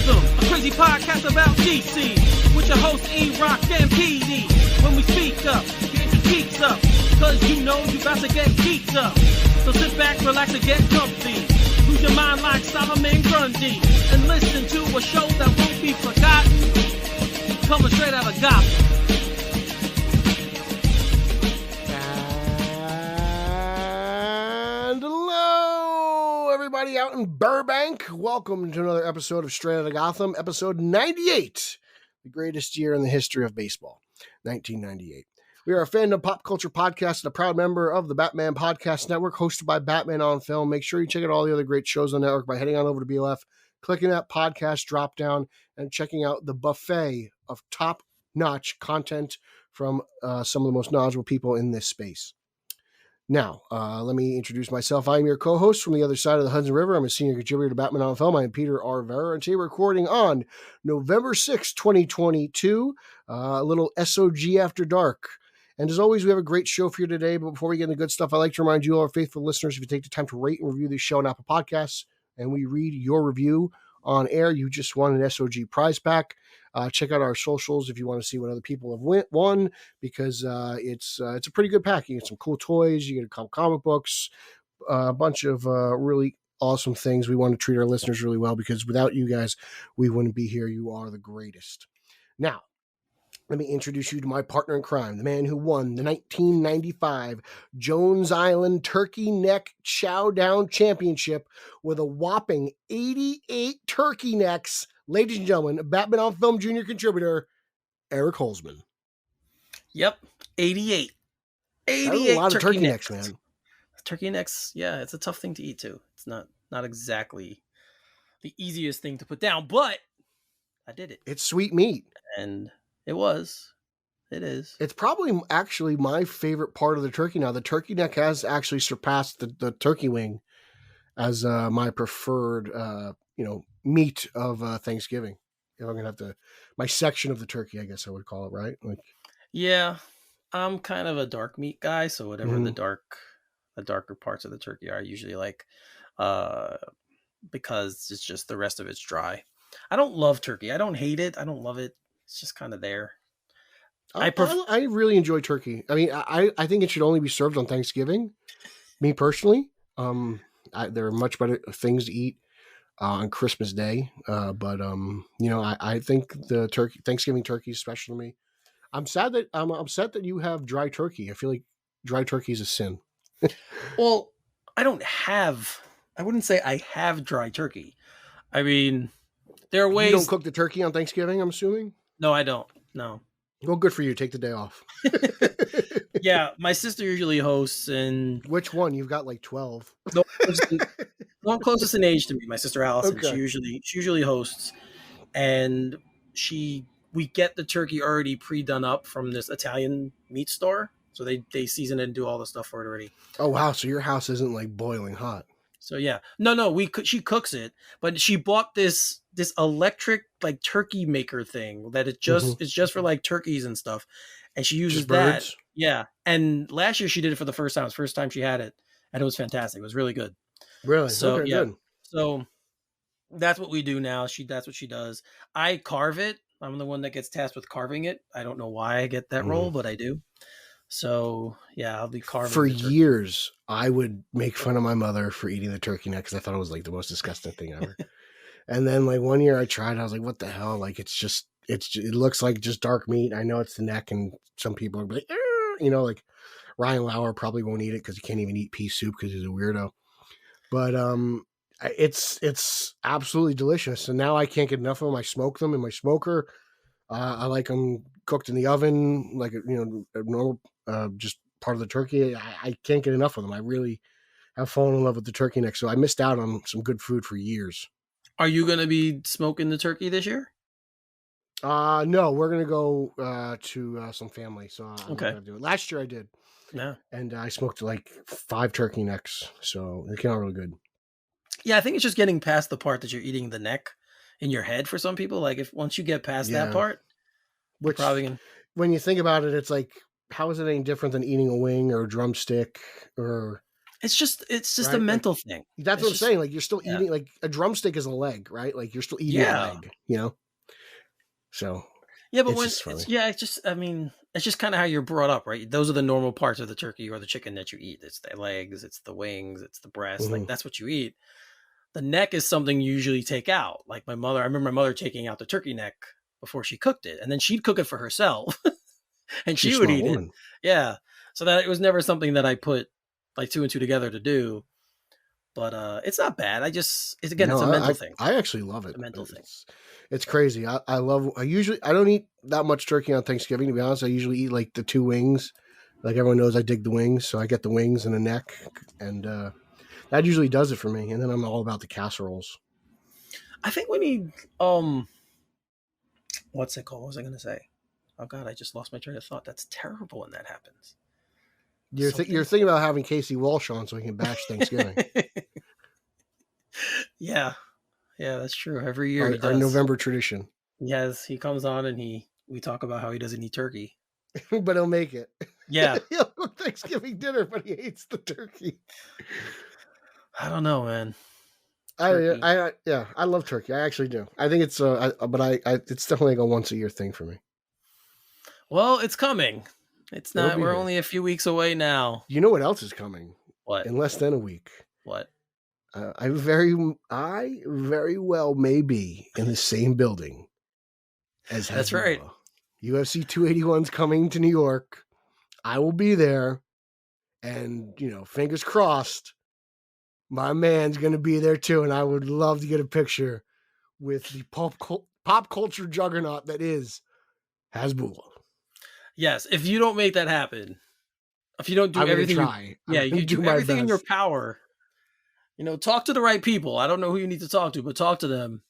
Gotham, a crazy podcast about DC, with your hosts E-Rock and PD. When we speak up, get your geeks up, cause you know you about to get geeked up. So sit back, relax, and get comfy. Lose your mind like Solomon Grundy, and listen to a show that won't be forgotten, coming straight out of Gotham. And hello, everybody out in Burbank. Welcome to another episode of Straight Outta Gotham, episode 98, the greatest year in the history of baseball, 1998. We are a fandom pop culture podcast and a proud member of the Batman Podcast Network, hosted by Batman on Film. Make sure you check out all the other great shows on the network by heading on over to BLF, clicking that podcast drop down, and checking out the buffet of top-notch content from some of the most knowledgeable people in this space. Now, let me introduce myself. I'm your co-host from the other side of the Hudson River. I'm a senior contributor to Batman on Film. I'm Peter R. Vera, and today we're recording on November 6, 2022, a little SOG After Dark. And as always, we have a great show for you today. But before we get into good stuff, I'd like to remind you, all our faithful listeners, if you take the time to rate and review this show on Apple Podcasts, and we read your review on air, you just won an SOG prize pack. Check out our socials if you want to see what other people have won, because it's a pretty good pack. You get some cool toys, you get a couple comic books, a bunch of really awesome things. We want to treat our listeners really well, because without you guys, we wouldn't be here. You are the greatest. Now, let me introduce you to my partner in crime, the man who won the 1995 Jones Island Turkey Neck Chow Down Championship with a whopping 88 turkey necks. Ladies and gentlemen, Batman on Film junior contributor, Eric Holzman. Yep, 88. 88 That's a lot of turkey necks, man. Turkey necks, yeah, it's a tough thing to eat too. It's not exactly the easiest thing to put down, but I did it. It's sweet meat. And it is. It's probably actually my favorite part of the turkey now. The turkey neck has actually surpassed the turkey wing as my preferred, meat of Thanksgiving. If I'm gonna have my section of the turkey, I guess I would call it, right? Like, yeah, I'm kind of a dark meat guy, so whatever the darker parts of the turkey are, I usually like, because it's just the rest of it's dry. I don't love turkey. I don't hate it. I don't love it. It's just kind of there. I really enjoy turkey. I mean, I think it should only be served on Thanksgiving. Me personally, there are much better things to eat on Christmas Day. But I think the Thanksgiving turkey is special to me. I'm upset that you have dry turkey. I feel like dry turkey is a sin. Well, I wouldn't say I have dry turkey. I mean, there are ways. You don't cook the turkey on Thanksgiving, I'm assuming? No, I don't. No. Well, good for you. Take the day off. Yeah, my sister usually hosts. And which one? You've got like 12. No, one closest in age to me, my sister Allison. Okay. She usually hosts, and we get the turkey already pre-done up from this Italian meat store. So they season it and do all the stuff for it already. Oh wow! So your house isn't like boiling hot. So yeah, no, she cooks it, but she bought this electric like turkey maker thing that it's just for like turkeys and stuff, and she uses that. Yeah, and last year she did it for the first time. It was the first time she had it, and it was fantastic. It was really good. Really? So okay, yeah, good. so that's what we do now. That's what she does. I carve it. I'm the one that gets tasked with carving it. I don't know why I get that role, but I do. So yeah, I'll be carving. For years, I would make fun of my mother for eating the turkey neck because I thought it was like the most disgusting thing ever. And then like one year I tried, I was like, what the hell? Like it looks like just dark meat. I know it's the neck, and some people are like, like Ryan Lauer probably won't eat it because he can't even eat pea soup because he's a weirdo. But it's absolutely delicious. And now I can't get enough of them. I smoke them in my smoker. I like them cooked in the oven, like a normal, just part of the turkey. I can't get enough of them. I really have fallen in love with the turkey neck. So I missed out on some good food for years. Are you going to be smoking the turkey this year? No, we're going to go to some family. So I'm not gonna do it. Last year I did. Yeah. And I smoked like 5 turkey necks. So it came out really good. Yeah, I think it's just getting past the part that you're eating the neck in your head for some people. Like once you get past that part, which probably when you think about it, it's like, how is it any different than eating a wing or a drumstick or It's just a right? Like mental thing. that's It's what I'm just saying. Like you're still yeah. eating, like a drumstick is a leg, right? Like you're still eating a Yeah. leg, you know? So Yeah, but it's when just funny. it's just I mean, it's just kind of how you're brought up, right? Those are the normal parts of the turkey or the chicken that you eat. It's the legs, it's the wings, it's the breast. Like Mhm. that's what you eat. The neck is something you usually take out. Like my mother, I remember my mother taking out the turkey neck before she cooked it, and then she'd cook it for herself, and She's she a would smart eat it. woman. Yeah, so that it was never something that I put like two and two together to do. But it's not bad. It's again, No, it's a mental thing. I actually love It's it. a mental thing. It's crazy. I don't eat that much turkey on Thanksgiving, to be honest. I usually eat like the two wings. Like everyone knows I dig the wings, so I get the wings and the neck, and that usually does it for me. And then I'm all about the casseroles. I think we need what's it called? What was I gonna say? Oh God, I just lost my train of thought. That's terrible when that happens. You're thinking about having Casey Walsh on so we can bash Thanksgiving. Yeah, that's true. Every year he Our does. November tradition. He comes on and we talk about how he doesn't eat turkey. But he'll make it. Yeah. He'll cook Thanksgiving dinner, but he hates the turkey. I don't know, man. I love turkey. I actually do. I think it's it's definitely like a once a year thing for me. Well, it's coming. It's It'll not. be We're here. only a few weeks away now. You know what else is coming? What? In less than a week. What? I very well may be in the same building as Hasbulla. That's right. UFC 281's coming to New York. I will be there, and fingers crossed, my man's going to be there too, and I would love to get a picture with the pop culture juggernaut that is Hasbulla. Yes, if you don't make that happen, if you don't do everything, you do everything in your power. Talk to the right people. I don't know who you need to talk to, but talk to them.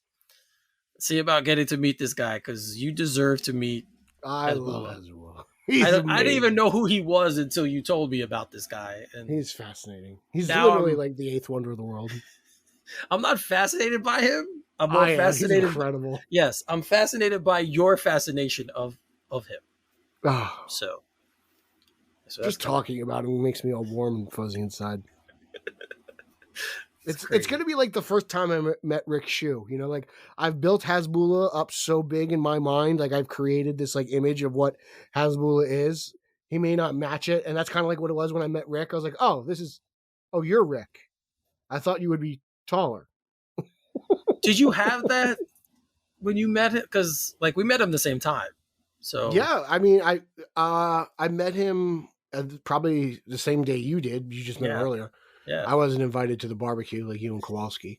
See about getting to meet this guy because you deserve to meet. I love Hasbulla. I didn't even know who he was until you told me about this guy. And he's fascinating. He's literally like the eighth wonder of the world. I'm not fascinated by him. I'm more fascinated. He's incredible. Yes, I'm fascinated by your fascination of him. Oh. So just talking about him makes me all warm and fuzzy inside. It's going to be like the first time I met Rick Shu. Like I've built Hasbulla up so big in my mind. Like I've created this like image of what Hasbulla is. He may not match it. And that's kind of like what it was when I met Rick. I was like, oh, you're Rick. I thought you would be taller. Did you have that when you met him? Because like we met him the same time. So yeah, I mean, I met him probably the same day you did. You just met him earlier. Yeah, I wasn't invited to the barbecue like you and Kowalski.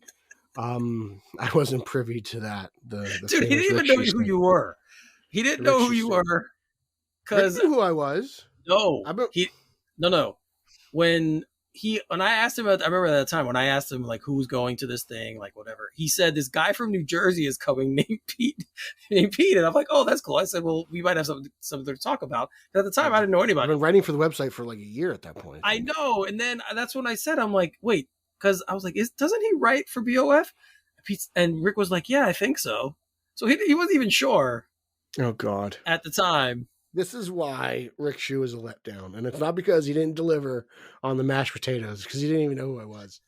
I wasn't privy to that. The dude, he didn't even know who you were. He didn't know who you were because knew who I was. No, no. When I asked him, I remember at that time when I asked him like who's going to this thing, like whatever. He said this guy from New Jersey is coming named Pete, and I'm like, oh, that's cool. I said, well, we might have something to talk about. But at the time, I didn't know anybody. I've been writing for the website for like a year at that point. I know, and then that's when I said, I'm like, wait, because I was like, doesn't he write for BOF? And Rick was like, yeah, I think so. So he wasn't even sure. Oh God! At the time. This is why Rick Shu is a letdown. And it's not because he didn't deliver on the mashed potatoes, because he didn't even know who I was.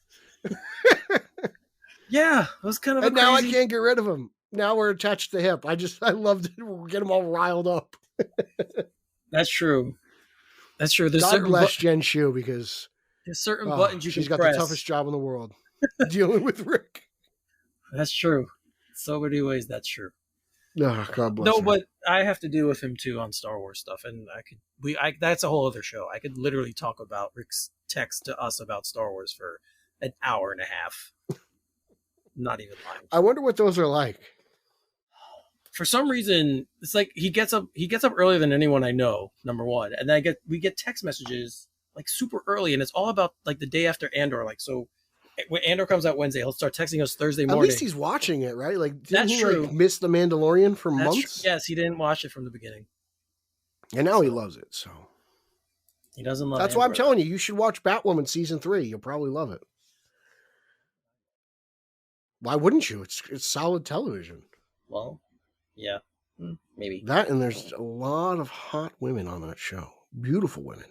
Yeah, it was kind of and now I can't get rid of him. Now we're attached to the hip. I love to get them all riled up. That's true. There's God bless Jen Shu, because there's certain buttons she's got the toughest job in the world, dealing with Rick. That's true. So many ways that's true. Oh, God bless her. But I have to deal with him too on Star Wars stuff, and that's a whole other show. I could literally talk about Rick's text to us about Star Wars for an hour and a half. Not even lying. I wonder what those are like. For some reason, it's like he gets up earlier than anyone I know, number one. And then we get text messages like super early, and it's all about like the day after Andor. Like, so when Andor comes out Wednesday, he'll start texting us Thursday morning. At least he's watching it, right? Like, didn't That's he true. Like, miss The Mandalorian for months? Yes, he didn't watch it from the beginning. And now he loves it, so. He doesn't love it. That's why I'm telling you, you should watch Batwoman season 3. You'll probably love it. Why wouldn't you? It's solid television. Well, yeah, maybe. That, and there's a lot of hot women on that show. Beautiful women.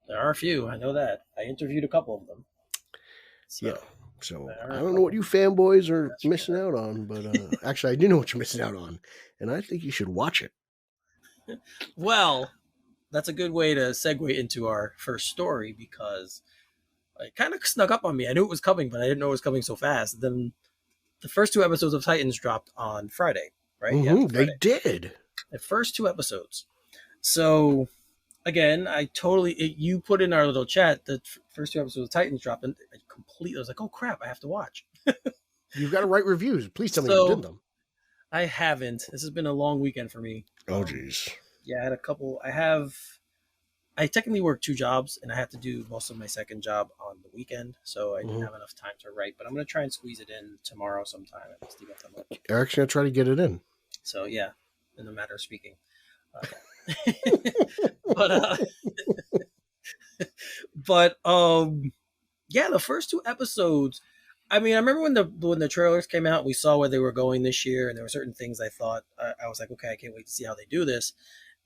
There are a few. I know that. I interviewed a couple of them. Yeah. So I right, don't know what you fanboys are let's missing get out on, but actually I do know what you're missing out on, and I think you should watch it. Well, that's a good way to segue into our first story because it kind of snuck up on me. I knew it was coming, but I didn't know it was coming so fast. Then the first two episodes of Titans dropped on Friday, right? Yeah, They Friday. did. The first two episodes. So again, you put in our little chat the first two episodes of Titans dropped, and I was like, oh crap, I have to watch. You've got to write reviews. Please tell me you did So them. I haven't. This has been a long weekend for me. Oh, geez. Yeah, I had a couple. I technically work two jobs, and I have to do most of my second job on the weekend, so I didn't have enough time to write. But I'm gonna try and squeeze it in tomorrow sometime at least to get them up. Eric's going to try to get it in. So yeah, in a matter of speaking. But yeah, the first two episodes. I mean, I remember when the trailers came out, we saw where they were going this year, and there were certain things I thought I was like, okay, I can't wait to see how they do this.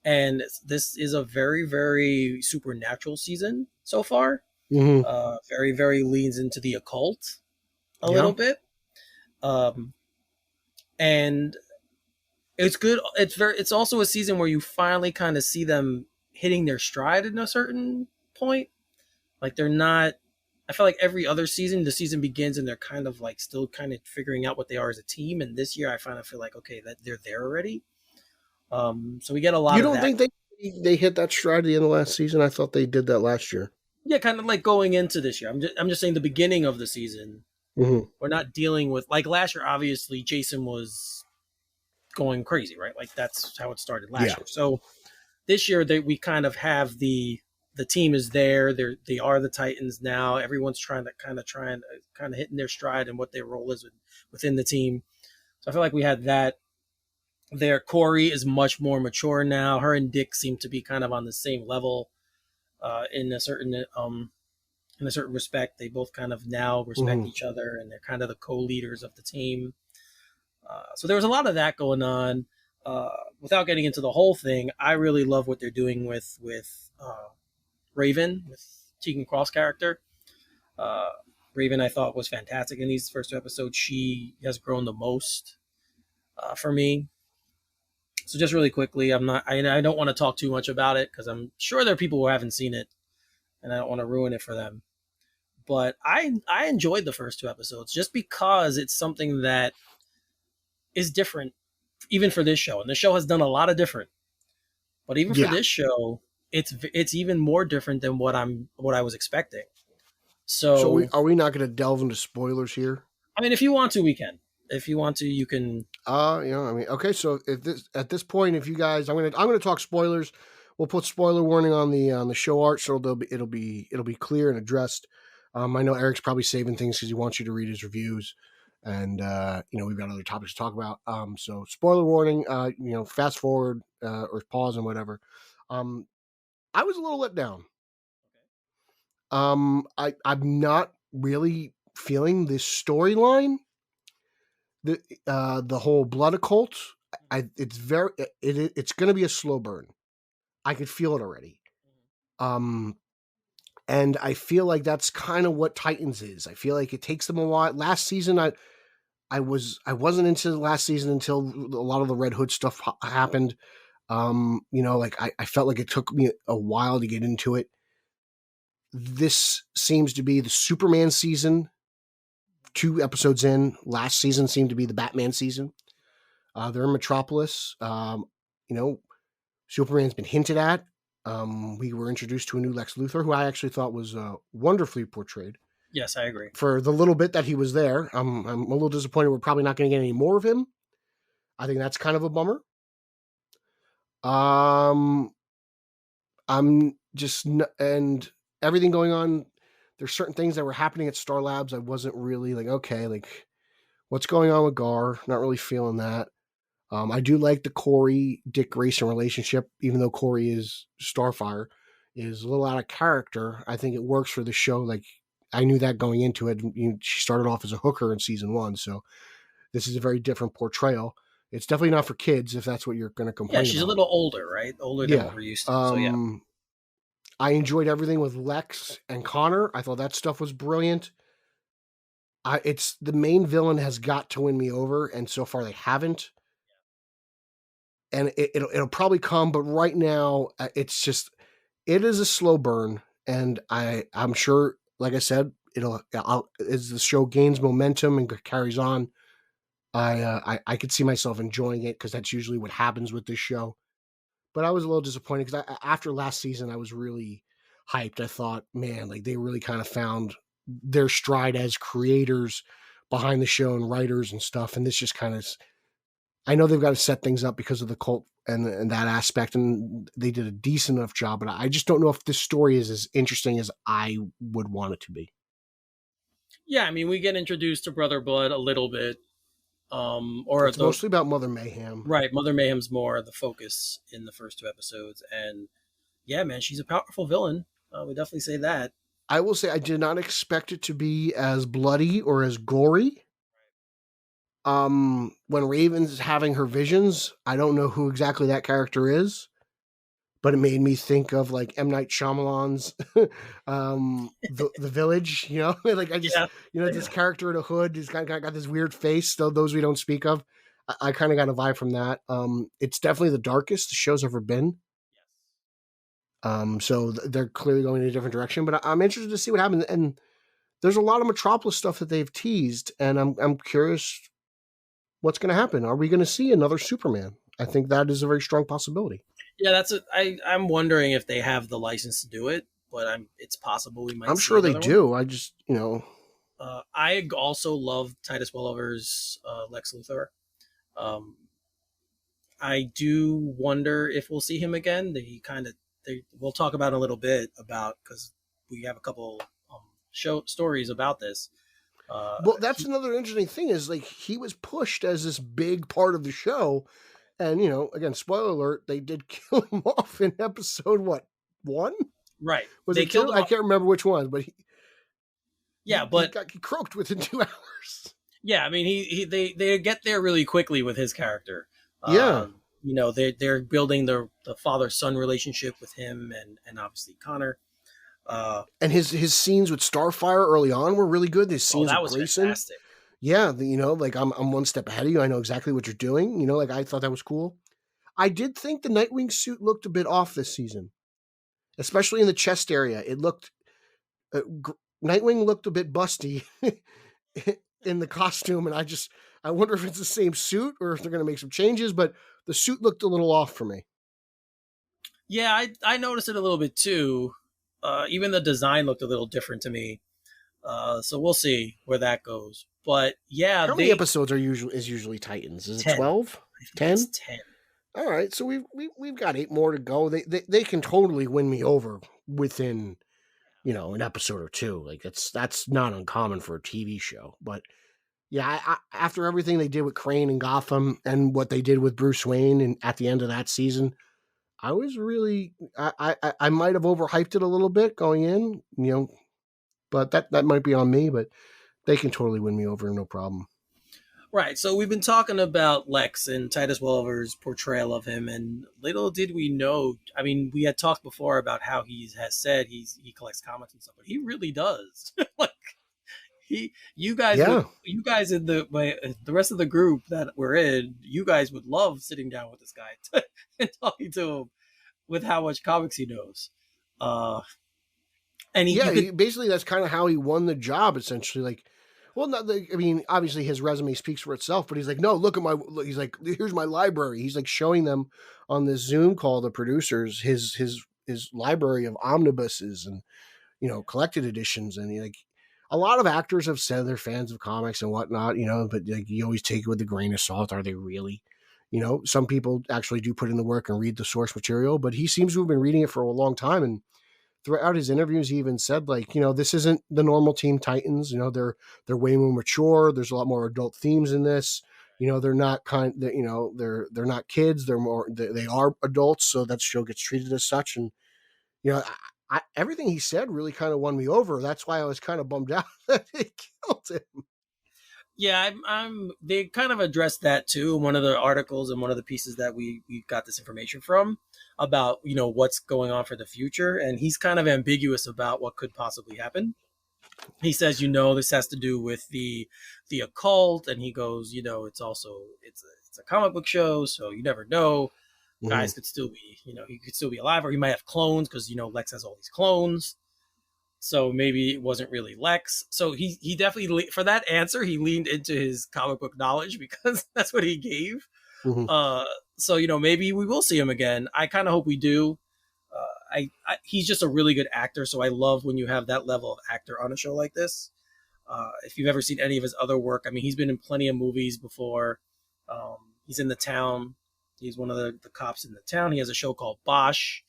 And this is a very, very supernatural season so far. Very, very leans into the occult a little bit, and it's good. It's also a season where you finally kind of see them hitting their stride at a certain point. Like they're not. I feel like every other season, the season begins and they're kind of like still kind of figuring out what they are as a team. And this year, I kind of feel like okay, that they're there already. So we get a lot. You don't think they hit that stride at the end of last season? I thought they did that last year. Yeah, kind of like going into this year. I'm just saying the beginning of the season. We're not dealing with like last year. Obviously, Jason was going crazy, right? Like that's how it started last year. So this year, we kind of have the team is there. They are the Titans now. Everyone's trying hitting their stride and what their role is within the team. So I feel like we had that there. Corey is much more mature now. Her and Dick seem to be kind of on the same level in a certain respect. They both kind of now respect each other, and they're kind of the co-leaders of the team. So there was a lot of that going on. Without getting into the whole thing, I really love what they're doing with Raven, with Tegan Cross' character. Raven, I thought, was fantastic in these first two episodes. She has grown the most for me. So just really quickly, I don't want to talk too much about it because I'm sure there are people who haven't seen it, and I don't want to ruin it for them. But I enjoyed the first two episodes just because it's something that is different, even for this show. And the show has done a lot of different, but even for this show, it's even more different than what I was expecting. So are we not going to delve into spoilers here? I mean, if you want to, we can. If you want to, you can. Okay. So at this point, if you guys, I'm gonna talk spoilers. We'll put spoiler warning on the show art, so it'll be clear and addressed. I know Eric's probably saving things because he wants you to read his reviews, and we've got other topics to talk about. So spoiler warning. Fast forward or pause and whatever. I was a little let down. I'm not really feeling this storyline. The whole blood occult. It's going to be a slow burn. I could feel it already. And I feel like that's kind of what Titans is. I feel like it takes them a while. Last season, I wasn't into the last season until a lot of the Red Hood stuff happened. I felt like it took me a while to get into it. This seems to be the Superman season. 2 episodes in. Last season seemed to be the Batman season. They're in Metropolis. Superman's been hinted at. We were introduced to a new Lex Luthor, who I actually thought was wonderfully portrayed. Yes, I agree. For the little bit that he was there, I'm a little disappointed we're probably not going to get any more of him. I think that's kind of a bummer. I'm just and everything going on. There's certain things that were happening at Star Labs. I wasn't really like, okay, like what's going on with Gar? Not really feeling that. I do like the Corey Dick Grayson relationship, even though Corey is Starfire, is a little out of character. I think it works for the show. Like I knew that going into it. She started off as a hooker in season 1, so this is a very different portrayal. It's definitely not for kids if that's what you're going to complain about. Yeah, she's a little older, right? Older than what we're used to. So yeah. I enjoyed everything with Lex and Connor. I thought that stuff was brilliant. it's the main villain has got to win me over, and so far they haven't. And it'll probably come, but right now it is a slow burn, and I'm sure, like I said, as the show gains momentum and carries on, I could see myself enjoying it because that's usually what happens with this show. But I was a little disappointed because after last season, I was really hyped. I thought, man, like they really kind of found their stride as creators behind the show and writers and stuff. And this just kind of, I know they've got to set things up because of the cult and that aspect, and they did a decent enough job. But I just don't know if this story is as interesting as I would want it to be. Yeah, I mean, we get introduced to Brother Blood a little bit. Or it's mostly about Mother Mayhem. Right, Mother Mayhem's more the focus in the first 2 episodes. And yeah, man, she's a powerful villain. We definitely say that. I will say I did not expect it to be as bloody or as gory. When Raven's having her visions, I don't know who exactly that character is, but it made me think of like M. Night Shyamalan's the Village, you know? Like I just this character in a hood who's kind of got this weird face, though those we don't speak of. I kind of got a vibe from that. It's definitely the darkest the show's ever been. So they're clearly going in a different direction, but I'm interested to see what happens. And there's a lot of Metropolis stuff that they've teased, and I'm curious what's going to happen. Are we going to see another Superman? I think that is a very strong possibility. Yeah, I'm wondering if they have the license to do it, but it's possible we might. I'm sure they do. I just, I also love Titus Welliver's Lex Luthor. I do wonder if we'll see him again. We'll talk about a little bit about, because we have a couple show stories about this. Well, that's another interesting thing is like he was pushed as this big part of the show. And, again, spoiler alert, they did kill him off in episode, 1? Right. Was they killed him? I can't remember which one, but he croaked within 2 hours. Yeah, I mean, they get there really quickly with his character. Yeah. They're building the father-son relationship with him and obviously Connor. And his scenes with Starfire early on were really good. His scenes that with was Grayson. Fantastic. Yeah, like I'm one step ahead of you. I know exactly what you're doing. Like I thought that was cool. I did think the Nightwing suit looked a bit off this season, especially in the chest area. It looked Nightwing looked a bit busty in the costume, and I wonder if it's the same suit or if they're going to make some changes. But the suit looked a little off for me. Yeah, I noticed it a little bit too. Even the design looked a little different to me. So we'll see where that goes. But yeah, how many episodes is usually Titans? Is 10. It 12? 10? 10. All right, so we've got 8 more to go. They can totally win me over within, an episode or 2. Like that's not uncommon for a TV show. But yeah, after everything they did with Crane and Gotham and what they did with Bruce Wayne and at the end of that season, I was really I might have overhyped it a little bit going in, but that might be on me. But they can totally win me over, no problem. Right. So we've been talking about Lex and Titus Welliver's portrayal of him, and little did we know. I mean, we had talked before about how he has said he collects comics and stuff, but he really does. Like you guys in the rest of the group that we're in, you guys would love sitting down with this guy and talking to him with how much comics he knows. And basically that's kind of how he won the job, essentially. Like, well, obviously his resume speaks for itself, but he's like, no, he's like, here's my library. He's like showing them on this Zoom call, the producers, his library of omnibuses and, collected editions. And like a lot of actors have said they're fans of comics and whatnot, but like you always take it with a grain of salt. Are they really? Some people actually do put in the work and read the source material, but he seems to have been reading it for a long time. And throughout his interviews, he even said, like, this isn't the normal Teen Titans. They're way more mature. There's a lot more adult themes in this. They're not they're not kids. They are adults. So that show gets treated as such. And, everything he said really kind of won me over. That's why I was kind of bummed out that they killed him. Yeah, they kind of addressed that too in one of the articles and one of the pieces that we got this information from about, what's going on for the future. And he's kind of ambiguous about what could possibly happen. he says, this has to do with the occult, and he goes, it's also it's a comic book show, so you never know. Guys could still be, he could still be alive, or he might have clones because Lex has all these clones. So maybe it wasn't really Lex. So he definitely, for that answer, he leaned into his comic book knowledge because that's what he gave. So maybe we will see him again. I kind of hope we do. He's just a really good actor, so I love when you have that level of actor on a show like this. If you've ever seen any of his other work, I mean, he's been in plenty of movies before. He's in The Town. He's one of the cops in The Town. He has a show called Bosch.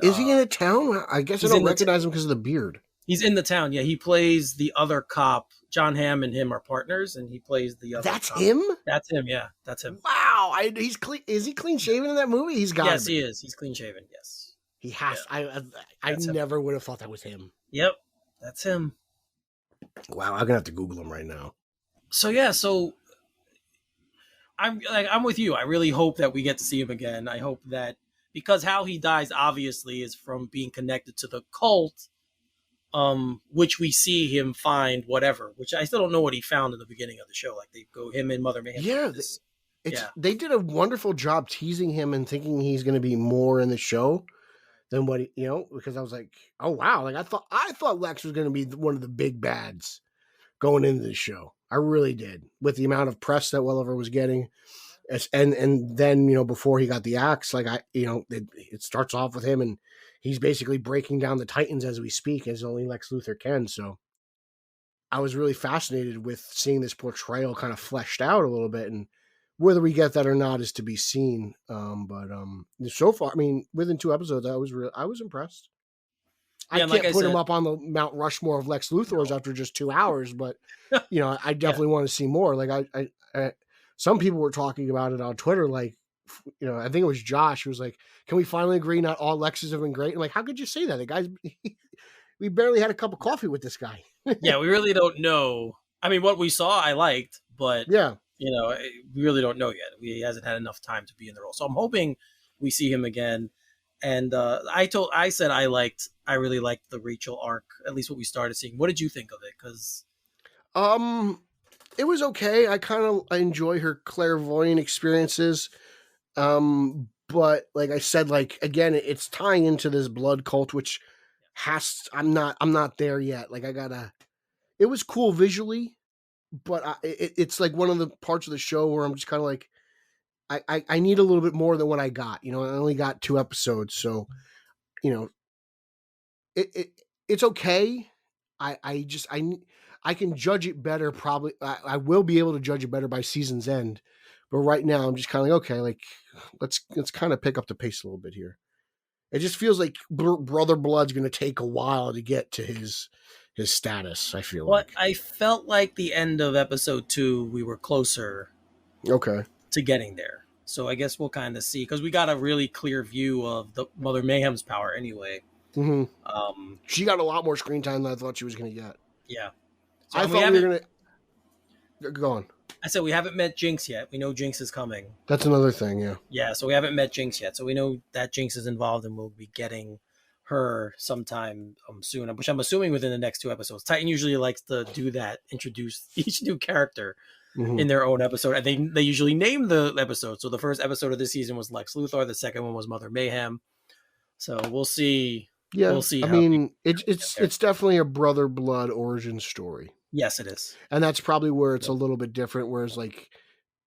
Is he in The Town? I guess I don't recognize him because of the beard. He's in The Town. Yeah, he plays the other cop. John Hamm and him are partners, and he plays the other. That's cop. him. That's him. Yeah, that's him. Wow, he's clean. Is he clean shaven in that movie? He's got. Yes, he is. He's clean shaven. Yes, he has. Yeah. I never would have thought that was him. Yep, that's him. Wow, I'm gonna have to Google him right now. So yeah, I'm with you. I really hope that we get to see him again. I hope that, because how he dies obviously is from being connected to the cult, which we see him find whatever, which I still don't know what he found in the beginning of the show. Like, they go him and Mother Mayhem. Yeah, they did a wonderful job teasing him and thinking he's going to be more in the show than what because I was like, oh wow, like I thought Lex was going to be one of the big bads going into the show. I really did, with the amount of press that Welliver was getting. And then, before he got the axe, like it starts off with him and he's basically breaking down the Titans as we speak, as only Lex Luthor can. So I was really fascinated with seeing this portrayal kind of fleshed out a little bit, and whether we get that or not is to be seen. But so far, I mean, within 2 episodes, I was impressed. I can't put him up on the Mount Rushmore of Lex Luthors after just 2 hours, but I definitely want to see more. Like I some people were talking about it on Twitter, like, I think it was Josh who was like, can we finally agree not all Lexes have been great? I'm like, how could you say that? The guy's, we barely had a cup of coffee with this guy. Yeah, we really don't know. I mean, what we saw, I liked, but yeah, we really don't know yet. He hasn't had enough time to be in the role. So I'm hoping we see him again. And I said I really liked the Rachel arc, at least what we started seeing. What did you think of it? Because it was okay. I enjoy her clairvoyant experiences. But like I said, like, again, it's tying into this blood cult, which I'm not there yet. Like, it was cool visually, but it's like one of the parts of the show where I'm just kind of like, I need a little bit more than what I got. I only got 2 episodes, so it's okay. I can judge it better. Probably I will be able to judge it better by season's end. But right now I'm just kind of like, okay, like let's kind of pick up the pace a little bit here. It just feels like Brother Blood's going to take a while to get to his status. I feel like. I felt like the end of episode 2, we were closer. Okay. To getting there. So I guess we'll kind of see, because we got a really clear view of the Mother Mayhem's power anyway. Mm-hmm. She got a lot more screen time than I thought she was going to get. Yeah. So I thought we were going to... Go on. I said we haven't met Jinx yet. We know Jinx is coming. That's another thing, yeah. Yeah, so we haven't met Jinx yet. So we know that Jinx is involved, and we'll be getting her sometime soon, which I'm assuming within the next 2 episodes. Titan usually likes to do that, introduce each new character in their own episode. And they usually name the episode. So the first episode of this season was Lex Luthor. The second one was Mother Mayhem. So we'll see. Yeah, we'll see. I mean, it's definitely a Brother Blood origin story. Yes, it is. And that's probably where it's a little bit different. Whereas like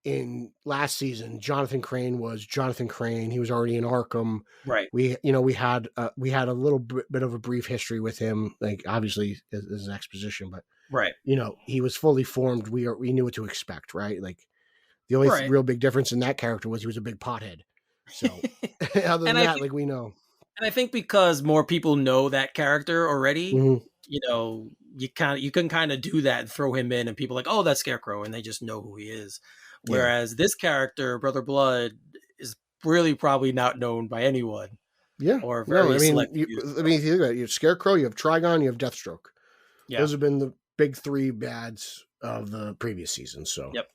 in last season, Jonathan Crane was Jonathan Crane. He was already in Arkham. Right. We had a little bit of a brief history with him. Like obviously as an exposition, but right. He was fully formed. We knew what to expect. Right. Like the only real big difference in that character was he was a big pothead. So other than that, like we know. And I think because more people know that character already, you can kind of do that and throw him in, and people are like, oh, that's Scarecrow, and they just know who he is. Whereas this character, Brother Blood, is really probably not known by anyone. Yeah, or very select. If you think about it, you have Scarecrow, you have Trigon, you have Deathstroke. Yeah, those have been the big 3 bads of the previous season. So yep.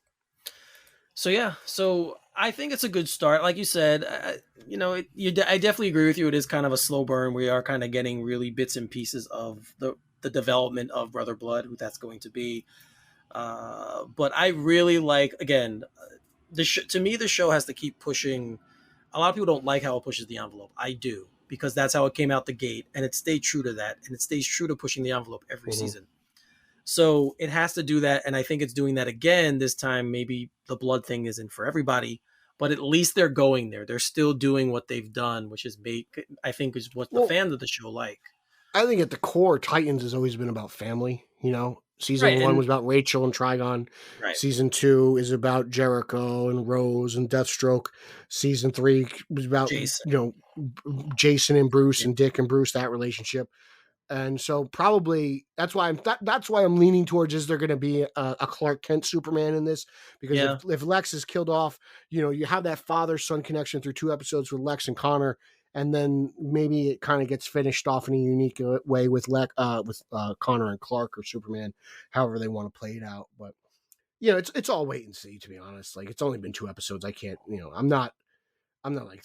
So I think it's a good start. Like you said, I definitely agree with you. It is kind of a slow burn. We are kind of getting really bits and pieces of the the development of Brother Blood, who that's going to be. But I really like, again, to me, the show has to keep pushing. A lot of people don't like how it pushes the envelope. I do, because that's how it came out the gate, and it stayed true to that, and it stays true to pushing the envelope every season. So it has to do that, and I think it's doing that again this time. Maybe the blood thing isn't for everybody, but at least they're going there. They're still doing what they've done, which is I think is what the fans of the show like. I think at the core, Titans has always been about family. Season 1 was about Rachel and Trigon. Right. Season 2 is about Jericho and Rose and Deathstroke. Season 3 was about Jason and Bruce and Dick and Bruce, that relationship. And so probably that's why I'm leaning towards, is there going to be a Clark Kent Superman in this? Because if Lex is killed off, you have that father-son connection through 2 episodes with Lex and Connor, and then maybe it kind of gets finished off in a unique way with Connor and Clark or Superman, however they want to play it out. But it's all wait and see, to be honest. Like, it's only been 2 episodes. I can't, I'm not like,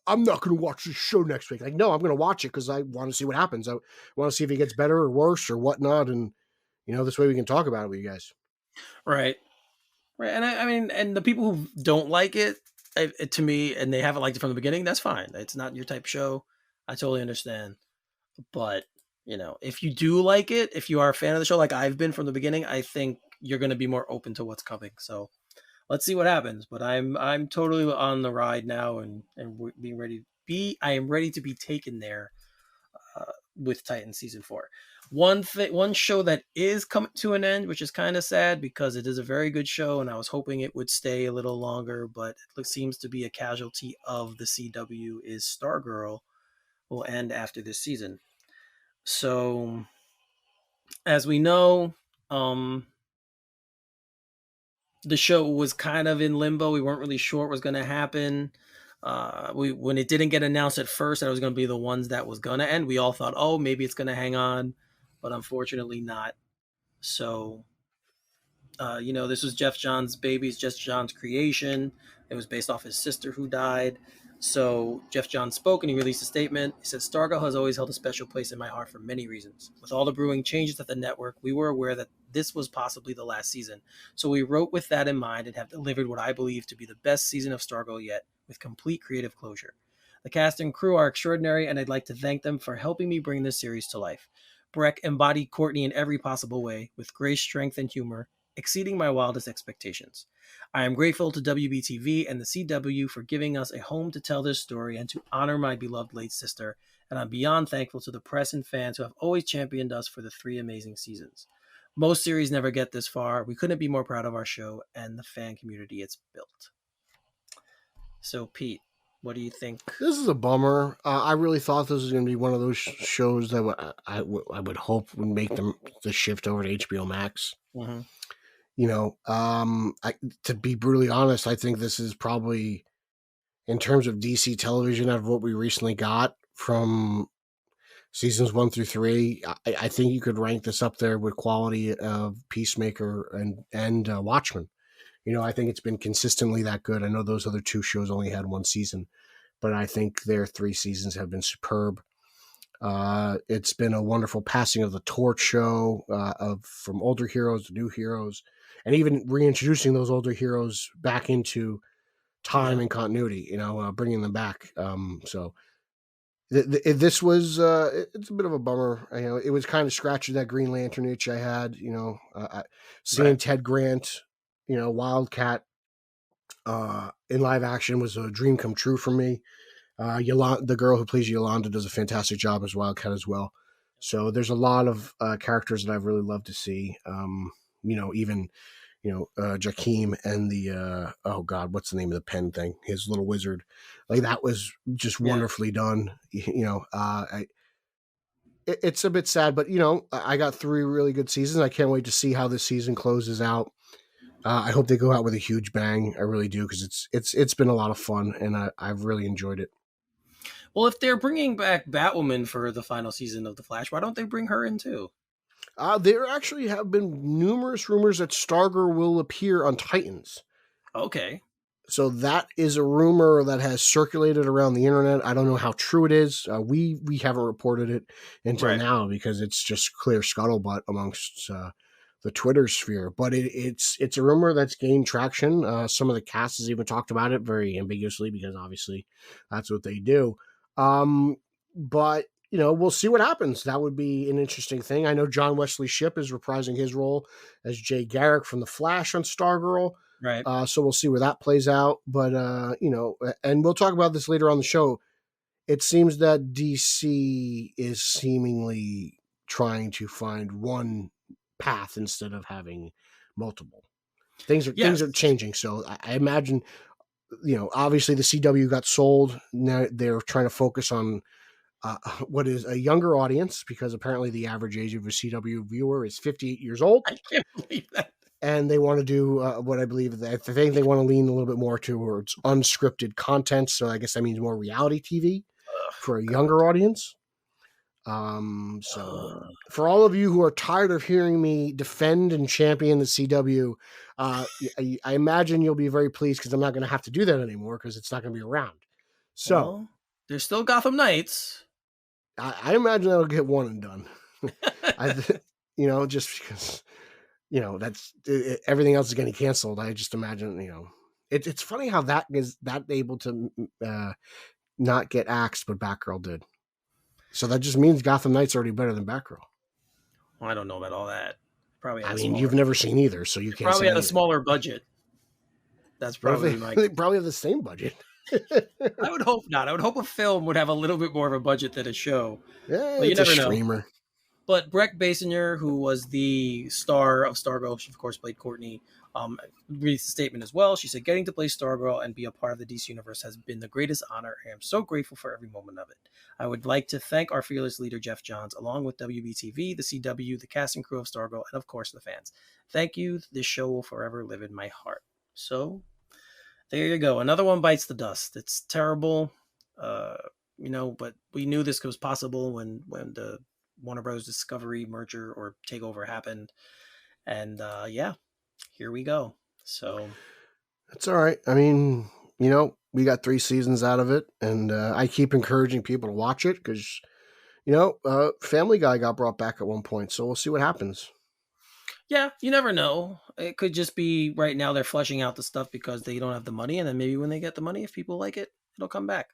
I'm not going to watch this show next week. Like, no, I'm going to watch it because I want to see what happens. I want to see if it gets better or worse or whatnot. And, this way we can talk about it with you guys. Right. And I mean, and the people who don't like it, to me, and they haven't liked it from the beginning, that's fine. It's not your type show. I totally understand. But, if you do like it, if you are a fan of the show, like I've been from the beginning, I think you're going to be more open to what's coming. So let's see what happens. But I'm totally on the ride now, and being ready. I am ready to be taken there with Titan season 4. One show that is coming to an end, which is kind of sad because it is a very good show, and I was hoping it would stay a little longer, but it seems to be a casualty of the CW, is Stargirl, will end after this season. So, as we know, the show was kind of in limbo. We weren't really sure what was going to happen. When it didn't get announced at first that it was going to be the ones that was going to end, we all thought, oh, maybe it's going to hang on, but unfortunately not. So, this was Jeff Johns' baby. It's Jeff Johns' creation. It was based off his sister who died. So Jeff Johns spoke and he released a statement. He said, Stargirl has always held a special place in my heart for many reasons. With all the brewing changes at the network, we were aware that this was possibly the last season. So we wrote with that in mind and have delivered what I believe to be the best season of Stargirl yet, with complete creative closure. The cast and crew are extraordinary, and I'd like to thank them for helping me bring this series to life. Breck embodied Courtney in every possible way, with grace, strength, and humor, exceeding my wildest expectations. I am grateful to WBTV and the CW for giving us a home to tell this story and to honor my beloved late sister, and I'm beyond thankful to the press and fans who have always championed us for the 3 amazing seasons. Most series never get this far. We couldn't be more proud of our show and the fan community it's built. So, Pete, what do you think? This is a bummer. I really thought this was going to be one of those shows that I would hope would make the shift over to HBO Max. Mm-hmm. To be brutally honest, I think this is probably, in terms of DC television, out of what we recently got from seasons 1 through 3, I think you could rank this up there with quality of Peacemaker and Watchmen. I think it's been consistently that good. I know those other 2 shows only had 1 season, but I think their 3 seasons have been superb. It's been a wonderful passing of the torch show from older heroes to new heroes, and even reintroducing those older heroes back into time and continuity, bringing them back. So this was, it's a bit of a bummer. It was kind of scratching that Green Lantern itch I had, seeing Ted Grant, Wildcat, in live action was a dream come true for me. The girl who plays Yolanda does a fantastic job as Wildcat as well. So there's a lot of characters that I've really loved to see. Even Jakeem and the what's the name of the pen thing? His little wizard, like that was just wonderfully done. It's a bit sad, but I got 3 really good seasons. I can't wait to see how this season closes out. I hope they go out with a huge bang. I really do, because it's been a lot of fun, and I've really enjoyed it. Well, if they're bringing back Batwoman for the final season of The Flash, why don't they bring her in too? There actually have been numerous rumors that Stargirl will appear on Titans. Okay. So that is a rumor that has circulated around the internet. I don't know how true it is. We haven't reported it until now because it's just clear scuttlebutt amongst the Twitter sphere. But it's a rumor that's gained traction. Some of the cast has even talked about it very ambiguously because obviously that's what they do. But we'll see what happens. That would be an interesting thing. I know John Wesley Shipp is reprising his role as Jay Garrick from The Flash on Stargirl. Right. So we'll see where that plays out. But, and we'll talk about this later on the show. It seems that DC is seemingly trying to find one path instead of having multiple. Things are changing. So I imagine, obviously the CW got sold. Now they're trying to focus on what is a younger audience, because apparently the average age of a CW viewer is 58 years old. I can't believe that. And they want to do what I believe I think they want to lean a little bit more towards unscripted content. So I guess that means more reality TV for a younger audience. So for all of you who are tired of hearing me defend and champion the CW, I imagine you'll be very pleased because I'm not going to have to do that anymore because it's not going to be around. So there's still Gotham Knights. I imagine that'll get one and done. Just because, that's everything else is getting canceled. I just imagine, it's funny how that is that able to not get axed, but Batgirl did. So that just means Gotham Knight's already better than Batgirl. Well, I don't know about all that. Probably. You've never seen either, so you can't. Probably had a smaller budget. That's probably they probably have the same budget. I would hope not. I would hope a film would have a little bit more of a budget than a show. Yeah, but you never know. Streamer. But Breck Basinger, who was the star of Stargirl, she of course played Courtney, released a statement as well. She said, "Getting to play Stargirl and be a part of the DC universe has been the greatest honor. I am so grateful for every moment of it. I would like to thank our fearless leader, Jeff Johns, along with WBTV, the CW, the cast and crew of Stargirl, and of course the fans. Thank you. This show will forever live in my heart." So there you go. Another one bites the dust. It's terrible, but we knew this was possible when the Warner Bros. Discovery merger or takeover happened. And here we go. So that's all right. I mean, we got 3 seasons out of it, and I keep encouraging people to watch it because, Family Guy got brought back at one point, so we'll see what happens. Yeah, you never know. It could just be right now they're fleshing out the stuff because they don't have the money, and then maybe when they get the money, if people like it, it'll come back.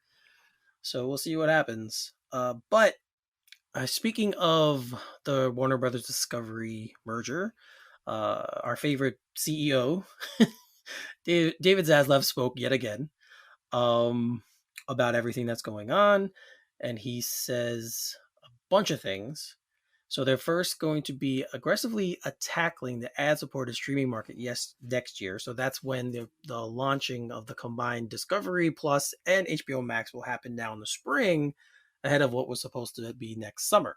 So we'll see what happens. But speaking of the Warner Brothers Discovery merger, our favorite CEO, David Zaslav, spoke yet again about everything that's going on. And he says a bunch of things. So they're first going to be aggressively tackling the ad-supported streaming market next year. So that's when the launching of the combined Discovery Plus and HBO Max will happen now in the spring, ahead of what was supposed to be next summer.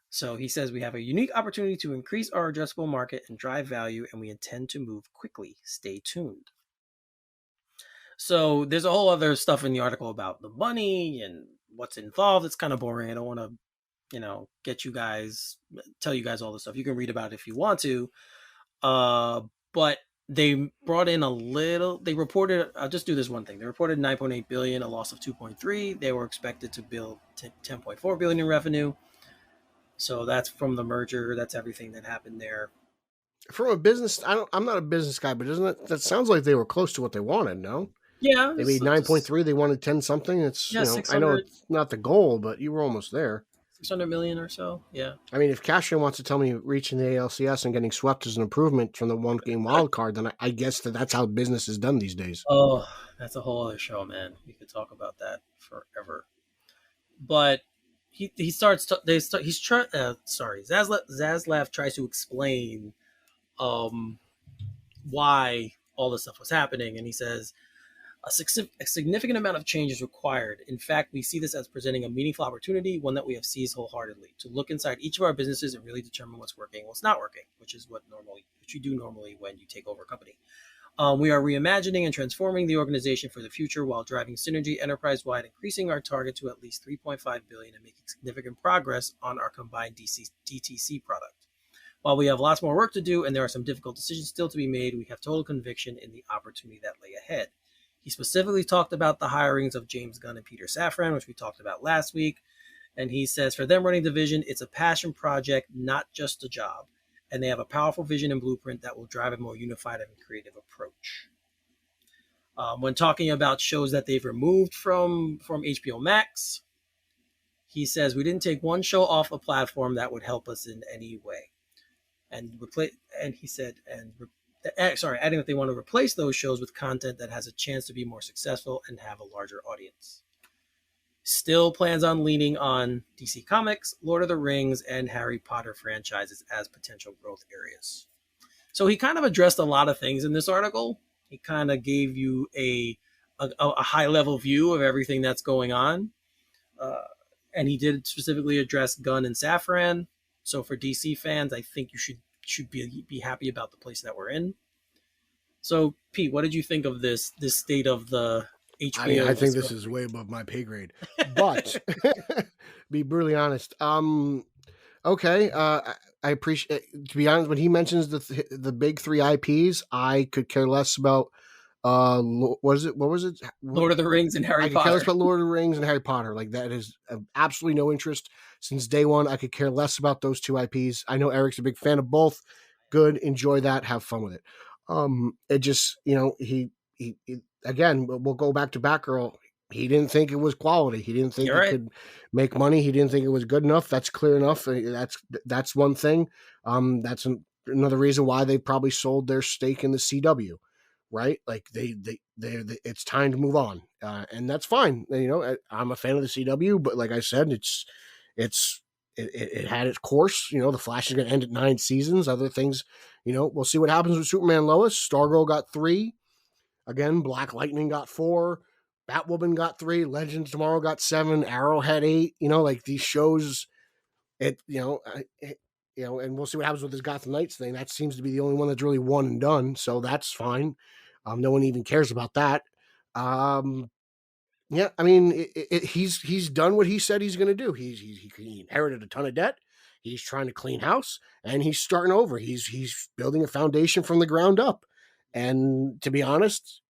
So he says, "We have a unique opportunity to increase our addressable market and drive value, and we intend to move quickly. Stay tuned." So there's a whole other stuff in the article about the money and what's involved. It's kind of boring. I don't want to, tell you guys all this stuff. You can read about it if you want to. But they brought in they reported, I'll just do this one thing. They reported 9.8 billion, a loss of 2.3. They were expected to build 10.4 billion in revenue. So that's from the merger. That's everything that happened there. From a business, I'm not a business guy, but that sounds like they were close to what they wanted, no? Yeah. They made 9.3. They wanted 10 something. It's, I know it's not the goal, but you were almost there. 600 million or so. Yeah. I mean, if Cashin wants to tell me reaching the ALCS and getting swept is an improvement from the one game wild card, then I guess that's how business is done these days. Oh, that's a whole other show, man. We could talk about that forever. But Zaslav tries to explain why all this stuff was happening. And he says, a significant amount of change is required. In fact, we see this as presenting a meaningful opportunity, one that we have seized wholeheartedly, to look inside each of our businesses and really determine what's working and what's not working, which is what you do normally when you take over a company. We are reimagining and transforming the organization for the future while driving synergy enterprise-wide, increasing our target to at least 3.5 billion and making significant progress on our combined DTC product. While we have lots more work to do and there are some difficult decisions still to be made, we have total conviction in the opportunity that lay ahead. He specifically talked about the hirings of James Gunn and Peter Safran, which we talked about last week. And he says, for them running division, it's a passion project, not just a job. And they have a powerful vision and blueprint that will drive a more unified and creative approach. When talking about shows that they've removed from HBO Max, he says, we didn't take one show off a platform that would help us in any way. And he said, adding that they want to replace those shows with content that has a chance to be more successful and have a larger audience. Still plans on leaning on DC Comics, Lord of the Rings, and Harry Potter franchises as potential growth areas. So he kind of addressed a lot of things in this article. He kind of gave you a high-level view of everything that's going on. And he did specifically address Gunn and Safran. So for DC fans, I think you should be happy about the place that we're in. So, Pete, what did you think of this state of the HBO? I think this is way above my pay grade. But, be brutally honest, okay, I appreciate, to be honest, when he mentions the big three IPs, I could care less about what was it? Lord of the Rings and Harry Potter. I could care less about Lord of the Rings and Harry Potter. Like, that is absolutely no interest since day one. I could care less about those two IPs. I know Eric's a big fan of both. Good, enjoy that, have fun with it. It just, he again, we'll go back to Batgirl. He didn't think it was quality. He didn't think it could make money. He didn't think it was good enough. That's clear enough. That's one thing. That's another reason why they probably sold their stake in the CW, right? Like they it's time to move on, and that's fine. I'm a fan of the CW, but like I said, it had its course. The Flash is going to end at 9 seasons. Other things, we'll see what happens with Superman Lois. Stargirl got 3. Again, Black Lightning got 4. Batwoman got 3. Legends Tomorrow got 7. Arrow had 8. Like these shows, and we'll see what happens with this Gotham Knights thing. That seems to be the only one that's really one and done. So that's fine. No one even cares about that. Yeah, I mean, he's done what he said he's going to do. He inherited a ton of debt. He's trying to clean house, and he's starting over. He's building a foundation from the ground up. And to be honest,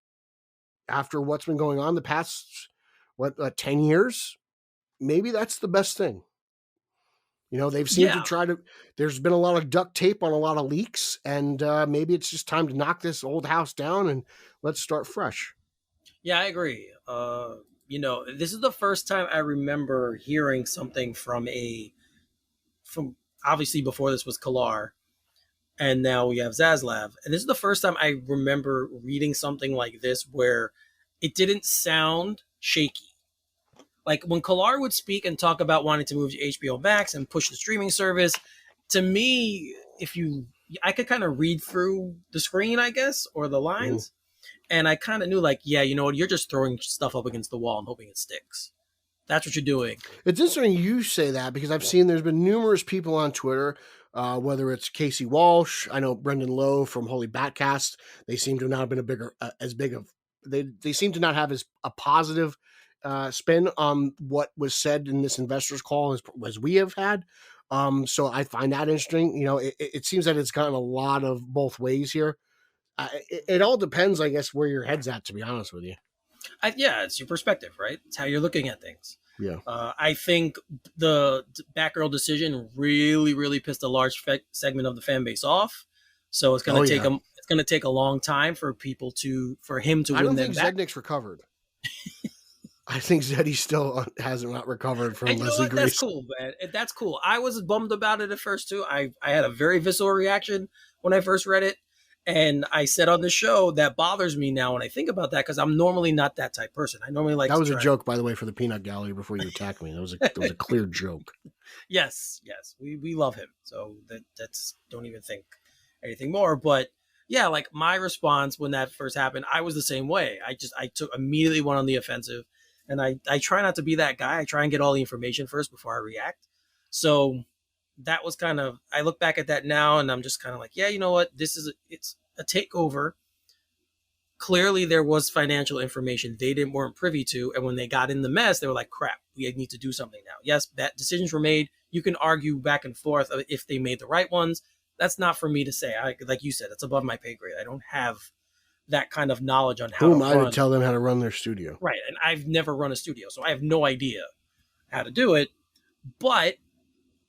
after what's been going on the past 10 years, maybe that's the best thing. They've seemed to try to. There's been a lot of duct tape on a lot of leaks, and maybe it's just time to knock this old house down and let's start fresh. Yeah, I agree. This is the first time I remember hearing something from obviously before this was Kalar, and now we have Zaslav. And this is the first time I remember reading something like this where it didn't sound shaky. Like when Kalar would speak and talk about wanting to move to HBO Max and push the streaming service, to me, I could kind of read through the screen, I guess, or the lines. And I kind of knew, like, yeah, you know what? You're just throwing stuff up against the wall and hoping it sticks. That's what you're doing. It's interesting you say that because I've seen there's been numerous people on Twitter, whether it's Casey Walsh, I know Brendan Lowe from Holy Batcast. They seem to not have been they seem to not have a positive spin on what was said in this investors call as we have had. So I find that interesting. It seems that it's gotten a lot of both ways here. It all depends, I guess, where your head's at, to be honest with you. It's your perspective, right? It's how you're looking at things. Yeah. I think the Batgirl decision really, really pissed a large segment of the fan base off. So it's going to take a long time for him to win them back. I don't think Zednik's recovered. I think Zeddy still hasn't recovered from Leslie Grace. That's cool, man. That's cool. I was bummed about it at first too. I had a very visceral reaction when I first read it. And I said on the show that bothers me now when I think about that because I'm normally not that type of person. I normally like that was a joke, by the way, for the peanut gallery before you attack me. That was a clear joke. Yes, we love him, so that's don't even think anything more. But yeah, like my response when that first happened, I was the same way. I immediately went on the offensive, and I try not to be that guy. I try and get all the information first before I react. So that was kind of, I look back at that now and I'm just kind of like, yeah, you know what? It's a takeover. Clearly there was financial information they weren't privy to. And when they got in the mess, they were like, crap, we need to do something now. Yes, that decisions were made. You can argue back and forth if they made the right ones. That's not for me to say. Like you said, it's above my pay grade. I don't have that kind of knowledge on how Who to am I run. to tell them how to run their studio? Right. And I've never run a studio, so I have no idea how to do it. But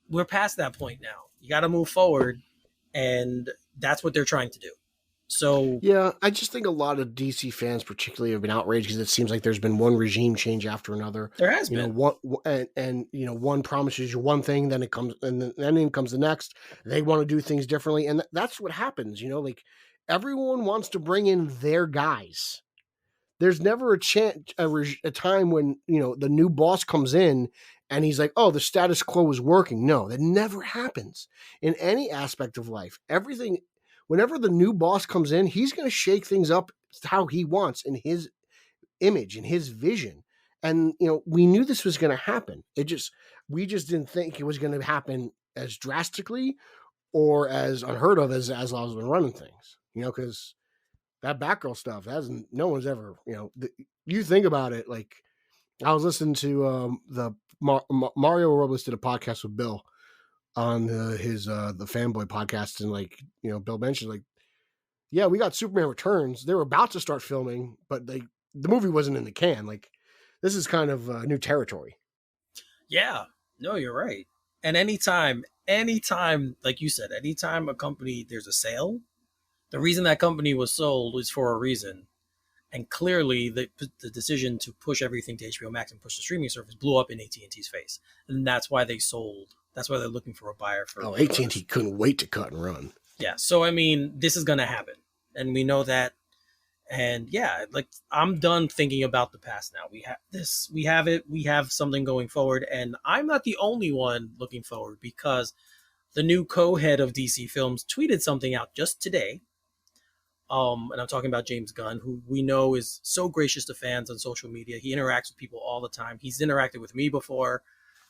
we're past that point now. You got to move forward, and that's what they're trying to do. So yeah, I just think a lot of DC fans, particularly, have been outraged because it seems like there's been one regime change after another. there has You know, been. and you know, one promises you one thing, then it comes, and then in comes the next. They want to do things differently, and that's what happens. You know, like everyone wants to bring in their guys. There's never a chance, a time when, you know, the new boss comes in and he's like, oh, the status quo is working. No, that never happens in any aspect of life. Everything, whenever the new boss comes in, he's going to shake things up how he wants in his image, in his vision. And, you know, we knew this was going to happen. We just didn't think it was going to happen as drastically or as unheard of as Zaslav's been running things, you know, because that Batgirl stuff hasn't, no one's ever, you know, you think about it. Like I was listening to Mario Robles did a podcast with Bill on his the Fanboy podcast, and like, you know, Bill mentioned like, yeah, we got Superman Returns. They were about to start filming, but the movie wasn't in the can. Like this is kind of new territory. Yeah, no, you're right. And anytime, like you said, anytime a company, there's a sale, the reason that company was sold is for a reason. And clearly the decision to push everything to HBO Max and push the streaming service blew up in AT&T's face. And that's why they sold. That's why they're looking for a buyer for. Oh, AT&T couldn't wait to cut and run. Yeah. So, I mean, this is going to happen. And we know that. And yeah, like I'm done thinking about the past now. We have this, we have it, we have something going forward. And I'm not the only one looking forward, because the new co-head of DC Films tweeted something out just today. And I'm talking about James Gunn, who we know is so gracious to fans on social media. He interacts with people all the time. He's interacted with me before.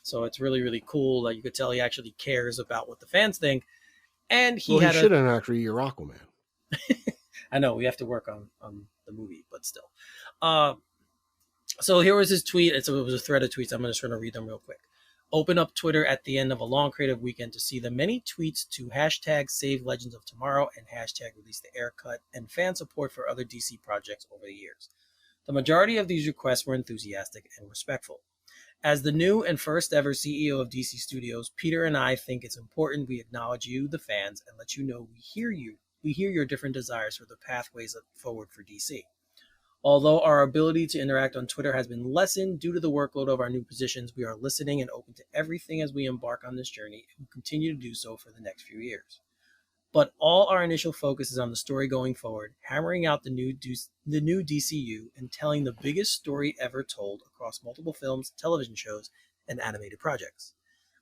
So it's really, really cool that you could tell he actually cares about what the fans think. And he should interact with your Aquaman. I know we have to work on the movie, but still. So here was his tweet. It was a thread of tweets. I'm just going to read them real quick. Open up Twitter at the end of a long creative weekend to see the many tweets to hashtag Save Legends of Tomorrow and hashtag Release the Air Cut and fan support for other DC projects over the years. The majority of these requests were enthusiastic and respectful. As the new and first ever CEO of DC Studios, Peter and I think it's important we acknowledge you, the fans, and let you know we hear you. We hear your different desires for the pathways forward for DC. Although our ability to interact on Twitter has been lessened due to the workload of our new positions, we are listening and open to everything as we embark on this journey and will continue to do so for the next few years. But all our initial focus is on the story going forward, hammering out the new DCU and telling the biggest story ever told across multiple films, television shows, and animated projects.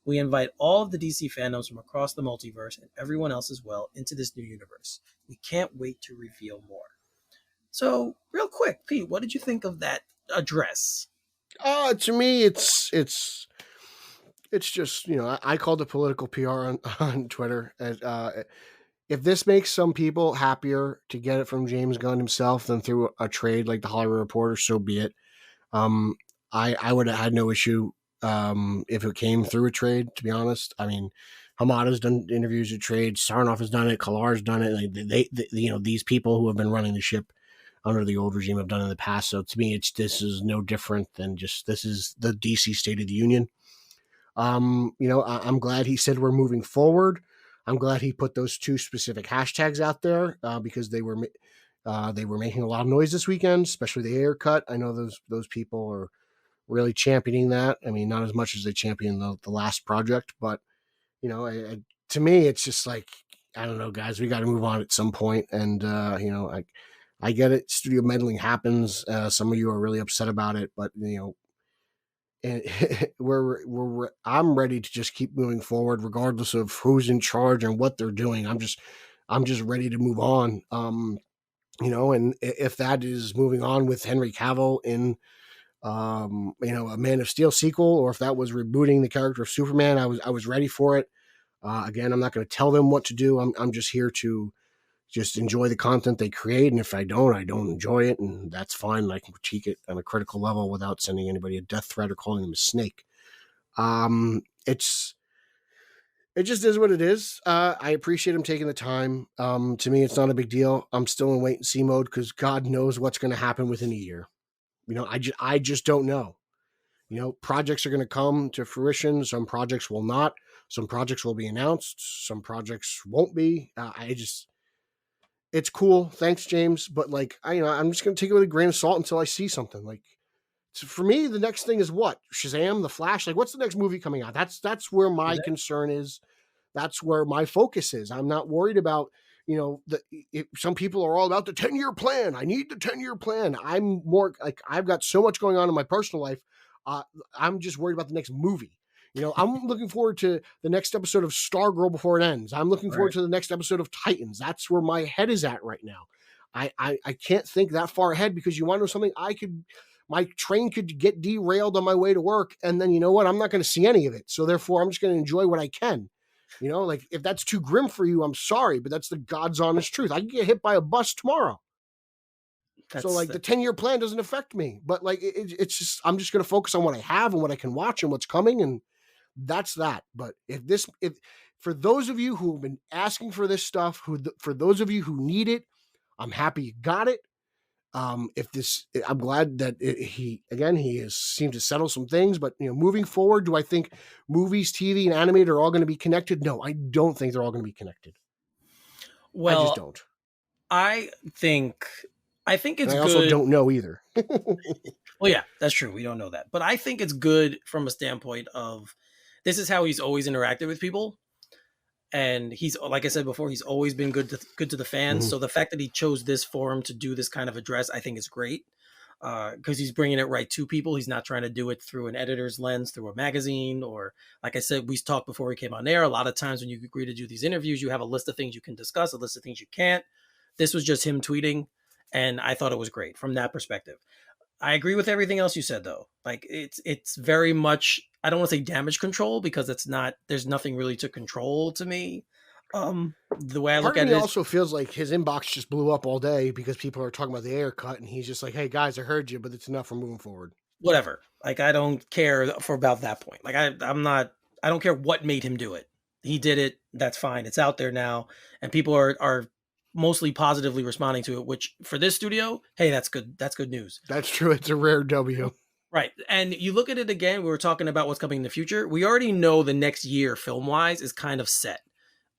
We invite all of the DC fandoms from across the multiverse and everyone else as well into this new universe. We can't wait to reveal more. So, real quick, Pete, what did you think of that address? To me, it's just, you know, I called it political PR on Twitter. And, if this makes some people happier to get it from James Gunn himself than through a trade like the Hollywood Reporter, so be it. I would have had no issue if it came through a trade, to be honest. I mean, Hamada's done interviews with trades. Sarnoff has done it. Kalar's done it. Like they, you know, these people who have been running the ship under the old regime have done in the past. So to me, this is no different than just, this is the DC State of the Union. You know, I'm glad he said we're moving forward. I'm glad he put those two specific hashtags out there because they were making a lot of noise this weekend, especially the haircut. I know those people are really championing that. I mean, not as much as they championed the last project, but you know, to me, it's just like, I don't know, guys, we got to move on at some point. And you know, I get it. Studio meddling happens. Some of you are really upset about it, but you know, and I'm ready to just keep moving forward, regardless of who's in charge and what they're doing. I'm just ready to move on. You know, and if that is moving on with Henry Cavill in, you know, a Man of Steel sequel, or if that was rebooting the character of Superman, I was ready for it. Again, I'm not going to tell them what to do. I'm just here to just enjoy the content they create. And if I don't enjoy it, and that's fine. And I can critique it on a critical level without sending anybody a death threat or calling them a snake. It's It just is what it is. I appreciate him taking the time. To me, it's not a big deal. I'm still in wait and see mode because God knows what's going to happen within a year. I just don't know. Projects are going to come to fruition. Some projects will not. Some projects will be announced. Some projects won't be. It's cool. Thanks, James. But I'm just going to take it with a grain of salt until I see something. For me, the next thing is what? Shazam, The Flash. What's the next movie coming out? That's where my concern is. That's where my focus is. I'm not worried about, some people are all about the 10-year plan. I need the 10-year plan. I'm more I've got so much going on in my personal life. I'm just worried about the next movie. I'm looking forward to the next episode of Stargirl before it ends. I'm looking forward to the next episode of Titans. That's where my head is at right now. I can't think that far ahead because you want to know something? My train could get derailed on my way to work. And then, you know what? I'm not going to see any of it. So therefore, I'm just going to enjoy what I can. If that's too grim for you, I'm sorry, but that's the God's honest truth. I can get hit by a bus tomorrow. The 10-year plan doesn't affect me. But it's just, I'm just going to focus on what I have and what I can watch and what's coming. And that's that. But if for those of you who've been asking for this stuff, for those of you who need it, I'm happy you got it. I'm glad that he has seemed to settle some things, but moving forward, do I think movies, TV, and animated are all going to be connected? No, I don't think they're all going to be connected. Well, I just don't. I think it's good. I also don't know either. Well, yeah, that's true. We don't know that, but I think it's good from a standpoint of this is how he's always interacted with people. And he's, like I said before, he's always been good to the fans. Mm-hmm. So the fact that he chose this forum to do this kind of address, I think is great because he's bringing it right to people. He's not trying to do it through an editor's lens, through a magazine, or like I said, we talked before we came on air. A lot of times when you agree to do these interviews, you have a list of things you can discuss, a list of things you can't. This was just him tweeting, and I thought it was great from that perspective. I agree with everything else you said, though. It's very much, I don't want to say damage control because there's nothing really to control to me. The way I look at it also feels like his inbox just blew up all day because people are talking about the air cut and he's just like, hey guys, I heard you, but it's enough for moving forward. Whatever. I don't care for about that point. I don't care what made him do it. He did it. That's fine. It's out there now. And people are mostly positively responding to it, which for this studio, hey, that's good. That's good news. That's true. It's a rare W. Right. And you look at it again, we were talking about what's coming in the future. We already know the next year film-wise is kind of set.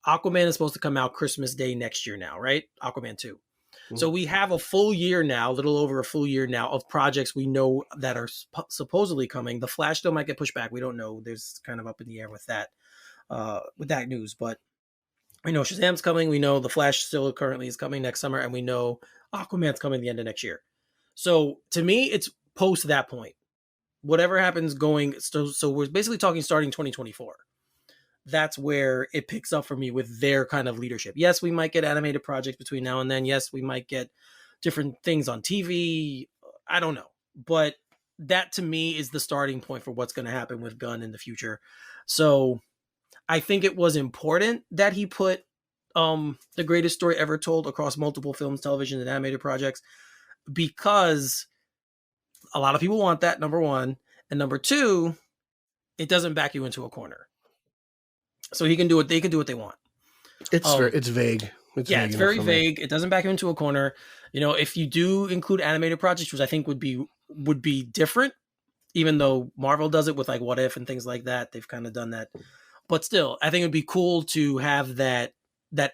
Aquaman is supposed to come out Christmas Day next year now, right? Aquaman 2. Mm-hmm. So we have a full year now, a little over a full year now of projects we know that are supposedly coming. The Flash still might get pushed back. We don't know. There's kind of up in the air with that news, but we know Shazam's coming. We know The Flash still currently is coming next summer, and we know Aquaman's coming the end of next year. So to me, it's post that point. Whatever happens going, so we're basically talking starting 2024. That's where it picks up for me with their kind of leadership. Yes, we might get animated projects between now and then. Yes, we might get different things on TV. I don't know. But that to me is the starting point for what's going to happen with Gunn in the future. So I think it was important that he put the greatest story ever told across multiple films, television, and animated projects, because a lot of people want that, number one. And number two, it doesn't back you into a corner. So they can do what they want. It's vague. It's very vague. It doesn't back you into a corner. If you do include animated projects, which I think would be different, even though Marvel does it with like What If and things like that, they've kind of done that. But still, I think it'd be cool to have that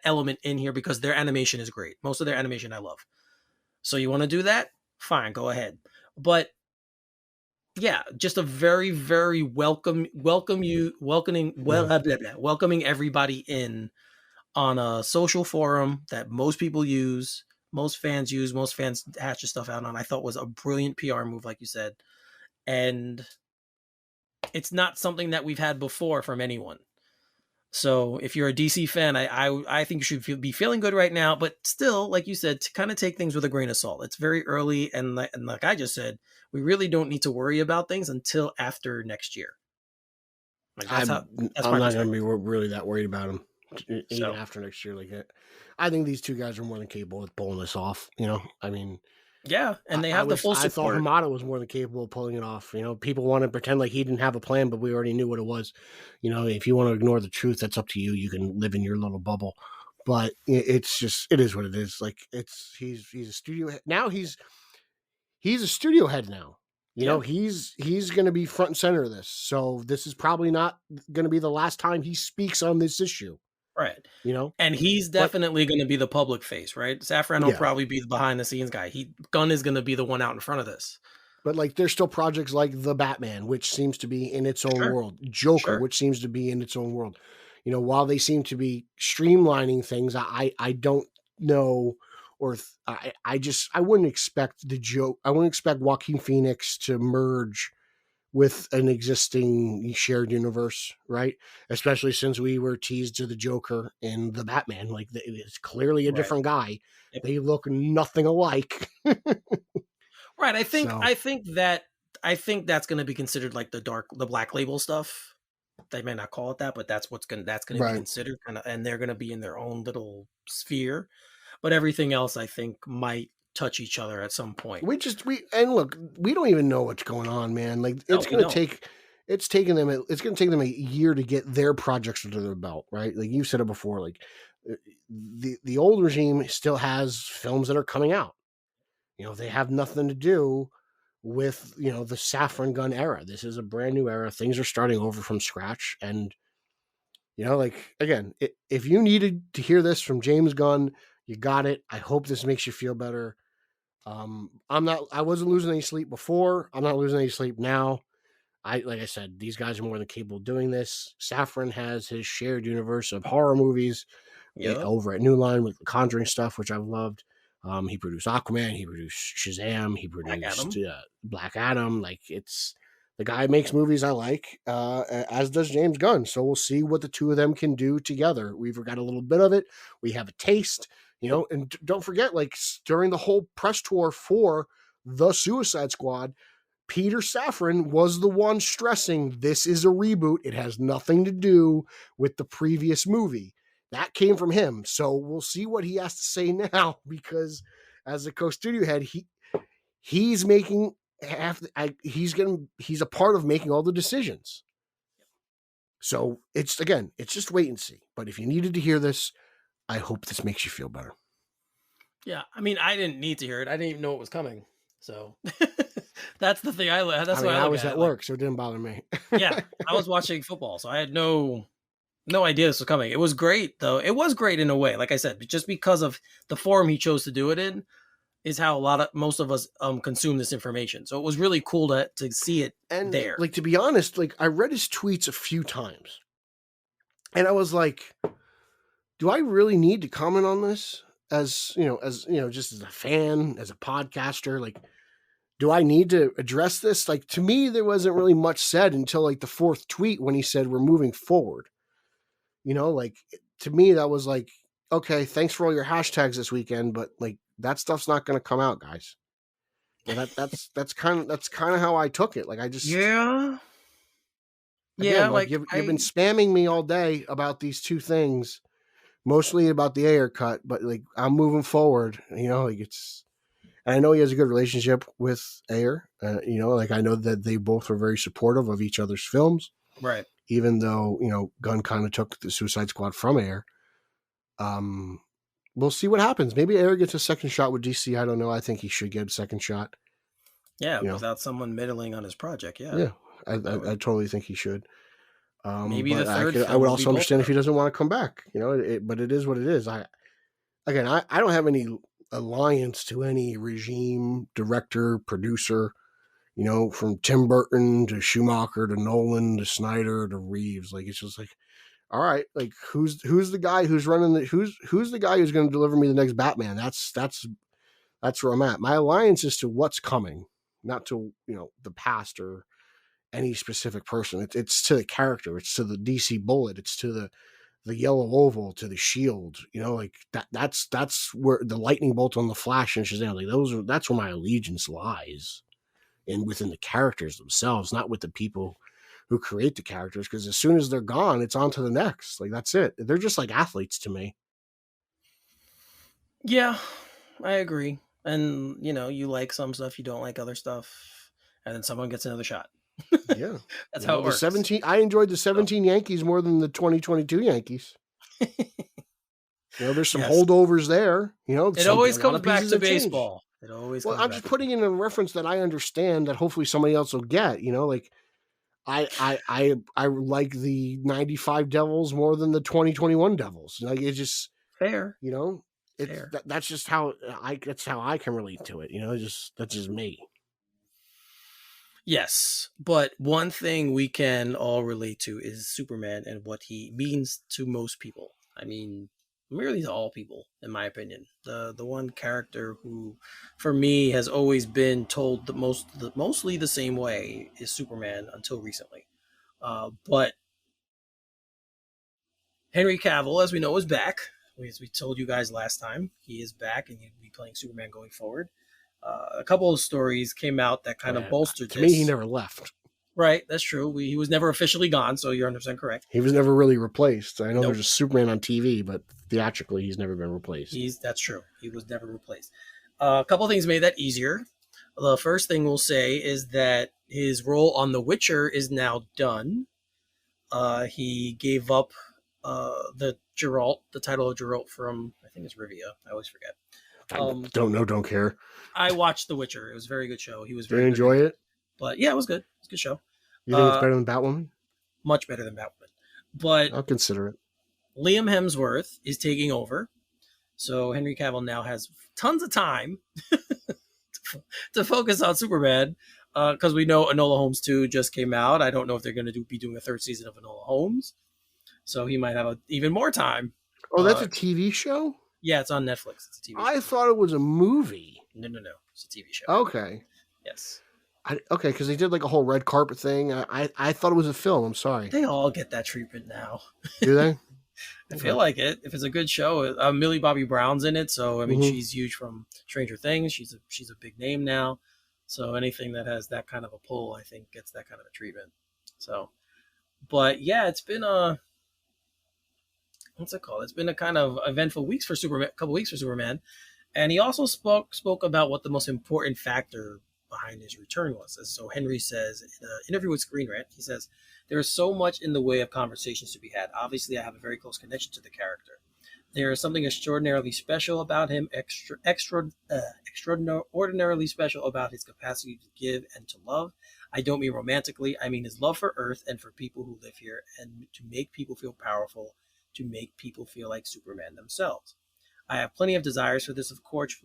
element in here because their animation is great. Most of their animation I love. So you want to do that? Fine, go ahead. But yeah, just a very, very welcoming everybody in on a social forum that most people use, most fans hatch your stuff out on. I thought was a brilliant PR move, like you said. And it's not something that we've had before from anyone. So if you're a DC fan, I think you should be feeling good right now, but still, like you said, to kind of take things with a grain of salt. It's very early. And like I just said, we really don't need to worry about things until after next year. I'm not going to be really that worried about them even after next year. I think these two guys are more than capable of pulling this off. I mean, Yeah, and they have the full I thought support. Hamada was more than capable of pulling it off. You know, people want to pretend like he didn't have a plan, but we already knew what it was. You know, if you want to ignore the truth, that's up to you. You can live in your little bubble. But it's just, it is what it is. Like, he's a studio head. Now he's a studio head now. You know, he's going to be front and center of this. So this is probably not going to be the last time he speaks on this issue. Right. You know, and he's definitely going to be the public face, right? Safran will probably be the behind the scenes guy. Gunn is going to be the one out in front of this. But like, there's still projects like The Batman, which seems to be in its own world. Joker, which seems to be in its own world. You know, while they seem to be streamlining things, I don't know, or I wouldn't expect I wouldn't expect Joaquin Phoenix to merge with an existing shared universe, right? Especially since we were teased to the Joker in The Batman. Like, it's clearly a different guy. They look nothing alike. Right. I think that's going to be considered like the Black Label stuff. They may not call it that, but that's going to be considered, and they're going to be in their own little sphere. But everything else, I think, might touch each other at some point. And look, we don't even know what's going on, man. Like, it's going to take them a year to get their projects under their belt, right? Like you said it before, like the old regime still has films that are coming out. You know, they have nothing to do with, you know, the Safran Gunn era. This is a brand new era. Things are starting over from scratch. And, you know, like, again, if you needed to hear this from James Gunn, you got it. I hope this makes you feel better. I wasn't losing any sleep before. I'm not losing any sleep now. Like I said, these guys are more than capable of doing this. Safran has his shared universe of horror movies over at New Line with the Conjuring stuff, which I've loved. He produced Aquaman, he produced Shazam, he produced Black Adam. Like, it's the guy makes movies I like, as does James Gunn. So we'll see what the two of them can do together. We've got a little bit of it. We have a taste, you know, and don't forget, like, during the whole press tour for the Suicide Squad, Peter Safran was the one stressing this is a reboot. It has nothing to do with the previous movie. That came from him. So we'll see what he has to say now, because as a co-studio head, he's a part of making all the decisions. So it's just wait and see. But if you needed to hear this, I hope this makes you feel better. Yeah. I mean, I didn't need to hear it. I didn't even know it was coming. So that's the thing. I was at work, so it didn't bother me. Yeah. I was watching football, so I had no idea this was coming. It was great, though. It was great in a way. Like I said, just because of the forum he chose to do it in is how most of us consume this information. So it was really cool to see it there. Like, to be honest, like, I read his tweets a few times, and I was like, do I really need to comment on this as just as a fan, as a podcaster? Like, do I need to address this? Like, to me, there wasn't really much said until like the fourth tweet when he said we're moving forward. You know, like, to me, that was like, okay, thanks for all your hashtags this weekend, but like, that stuff's not going to come out, guys. Yeah, that's kind of how I took it. Like, I just again, like you've been spamming me all day about these two things, mostly about the Ayer cut, but like, I'm moving forward. You know, like, I know he has a good relationship with Ayer. You know, like, I know that they both are very supportive of each other's films, right? Even though, you know, Gunn kind of took the Suicide Squad from Ayer. We'll see what happens. Maybe Ayer gets a second shot with DC. I don't know. I think he should get a second shot. Yeah, without someone middling on his project. Yeah. Yeah, I totally think he should. Maybe the third. I would also understand if he doesn't want to come back. You know, but it is what it is. I don't have any alliance to any regime, director, producer. You know, from Tim Burton to Schumacher to Nolan to Snyder to Reeves. Like, it's just like, all right, like, who's the guy who's running who's the guy who's going to deliver me the next Batman? That's where I'm at. My alliance is to what's coming, not to, you know, the past or any specific person. It's to the character. It's to the DC Bullet. It's to the Yellow Oval, to the Shield. You know, like, that's where the lightning bolt on the Flash and Shazam. Like, that's where my allegiance lies. And within the characters themselves, not with the people who create the characters, because as soon as they're gone, it's on to the next. Like, that's it. They're just like athletes to me. Yeah, I agree. And you like some stuff, you don't like other stuff, and then someone gets another shot. Yeah. That's how it the works. 17 I enjoyed the 17 Yankees more than the 2022 Yankees. There's some holdovers there. It always comes back to baseball. It always comes I'm back just putting in a reference that I understand that hopefully somebody else will get. Like I like the 95 Devils more than the 2021 Devils. Like it's just fair. It's fair. That's just how that's how I can relate to it. That's just me. Yes, but one thing we can all relate to is Superman and what he means to most people. I mean, merely to all people, in my opinion. The one character who, for me, has always been told mostly the same way is Superman until recently. But Henry Cavill, as we know, is back. As we told you guys last time, he is back and he'll be playing Superman going forward. A couple of stories came out that kind of bolstered this. To me, he never left. Right, that's true. He was never officially gone, so you're 100% correct. He was never really replaced. I know there's a Superman on TV, but theatrically, he's never been replaced. That's true. He was never replaced. A couple of things made that easier. The first thing we'll say is that his role on The Witcher is now done. He gave up the title of Geralt from, I think it's Rivia. I always forget. Don't know, don't care. I watched The Witcher. It was a very good show. He was very good. Did you enjoy it? But yeah, it was good. It's a good show. You think it's better than Batwoman? Much better than Batwoman. But I'll consider it. Liam Hemsworth is taking over. So Henry Cavill now has tons of time to focus on Superman. Because we know Enola Holmes 2 just came out. I don't know if they're going to be doing a third season of Enola Holmes. So he might have even more time. Oh, that's a TV show? Yeah, it's on Netflix. It's a TV show. I thought it was a movie. No. It's a TV show. Okay. Yes. Okay, because they did like a whole red carpet thing. I thought it was a film. I'm sorry. They all get that treatment now. Do they? I feel like it. If it's a good show, Millie Bobby Brown's in it, so I mean she's huge from Stranger Things. She's a big name now, so anything that has that kind of a pull, I think, gets that kind of a treatment. So, but yeah, it's been what's it called? It's been a kind of eventful weeks for Superman. Couple weeks for Superman, and he also spoke about what the most important factor behind his return was. So Henry says in an interview with Screen Rant, he says, "There is so much in the way of conversations to be had. Obviously, I have a very close connection to the character. There is something extraordinarily special about him, extraordinarily special about his capacity to give and to love. I don't mean romantically. I mean his love for Earth and for people who live here, and to make people feel powerful, to make people feel like Superman themselves. I have plenty of desires for this, of course,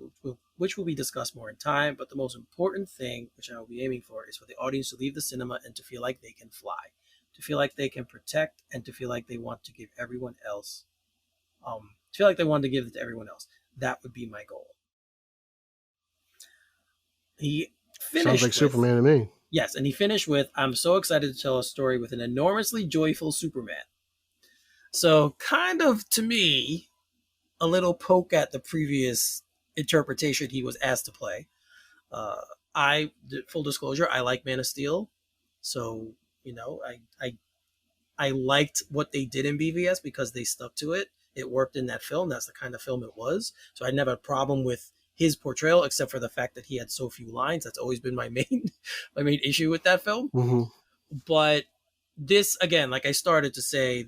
which will be discussed more in time, but the most important thing, which I will be aiming for, is for the audience to leave the cinema and to feel like they can fly, to feel like they can protect, and to feel like they want to give everyone else, it to everyone else. That would be my goal." He finished Sounds like Superman to me. Yes, and he finished with, "I'm so excited to tell a story with an enormously joyful Superman." So kind of, to me, a little poke at the previous interpretation he was asked to play. Full disclosure, I like Man of Steel. So, I liked what they did in BVS because they stuck to it. It worked in that film. That's the kind of film it was. So I never had a problem with his portrayal, except for the fact that he had so few lines. That's always been my main issue with that film. Mm-hmm. But this, again, like I started to say,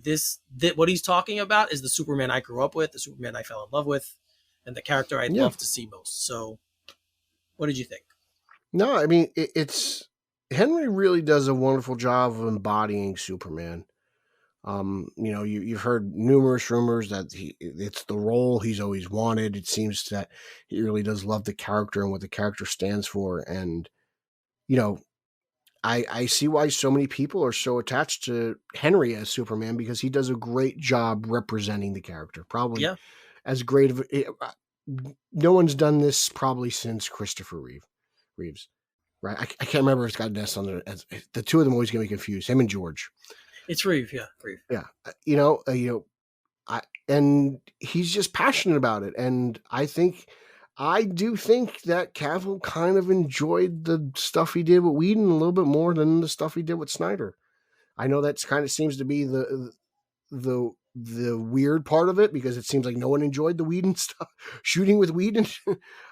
what he's talking about is the Superman I grew up with, the Superman I fell in love with, and the character I'd love to see most. So what did you think? No, I mean, it's Henry really does a wonderful job of embodying Superman. You've heard numerous rumors that it's the role he's always wanted. It seems that he really does love the character and what the character stands for. And, I see why so many people are so attached to Henry as Superman, because he does a great job representing the character. Probably as great of no one's done this probably since Christopher Reeves. Right? I can't remember if it's got an S on it. The two of them always get me confused. Him and George. It's Reeve, yeah. Reeve. Yeah. And he's just passionate about it. And I do think that Cavill kind of enjoyed the stuff he did with Whedon a little bit more than the stuff he did with Snyder. I know that's kind of seems to be the the weird part of it, because it seems like no one enjoyed the Whedon stuff, shooting with Whedon.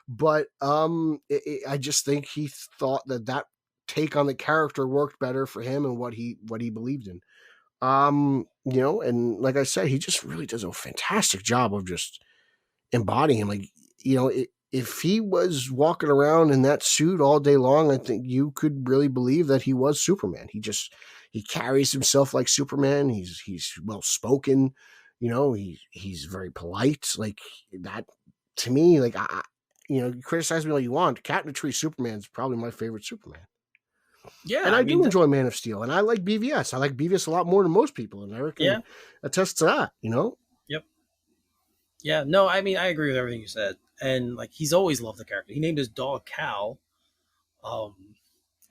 But I just think he thought that take on the character worked better for him and what he believed in. And like I said, he just really does a fantastic job of just embodying him. Like, if he was walking around in that suit all day long, I think you could really believe that he was Superman. He carries himself like Superman. He's well spoken, he's very polite. Like that to me, like you criticize me all you want. Cat in a Tree Superman is probably my favorite Superman. Yeah, and I do enjoy Man of Steel, and I like BVS. I like BVS a lot more than most people, and Eric can attest to that. Yep. Yeah, no, I mean, I agree with everything you said, and like he's always loved the character. He named his dog Cal,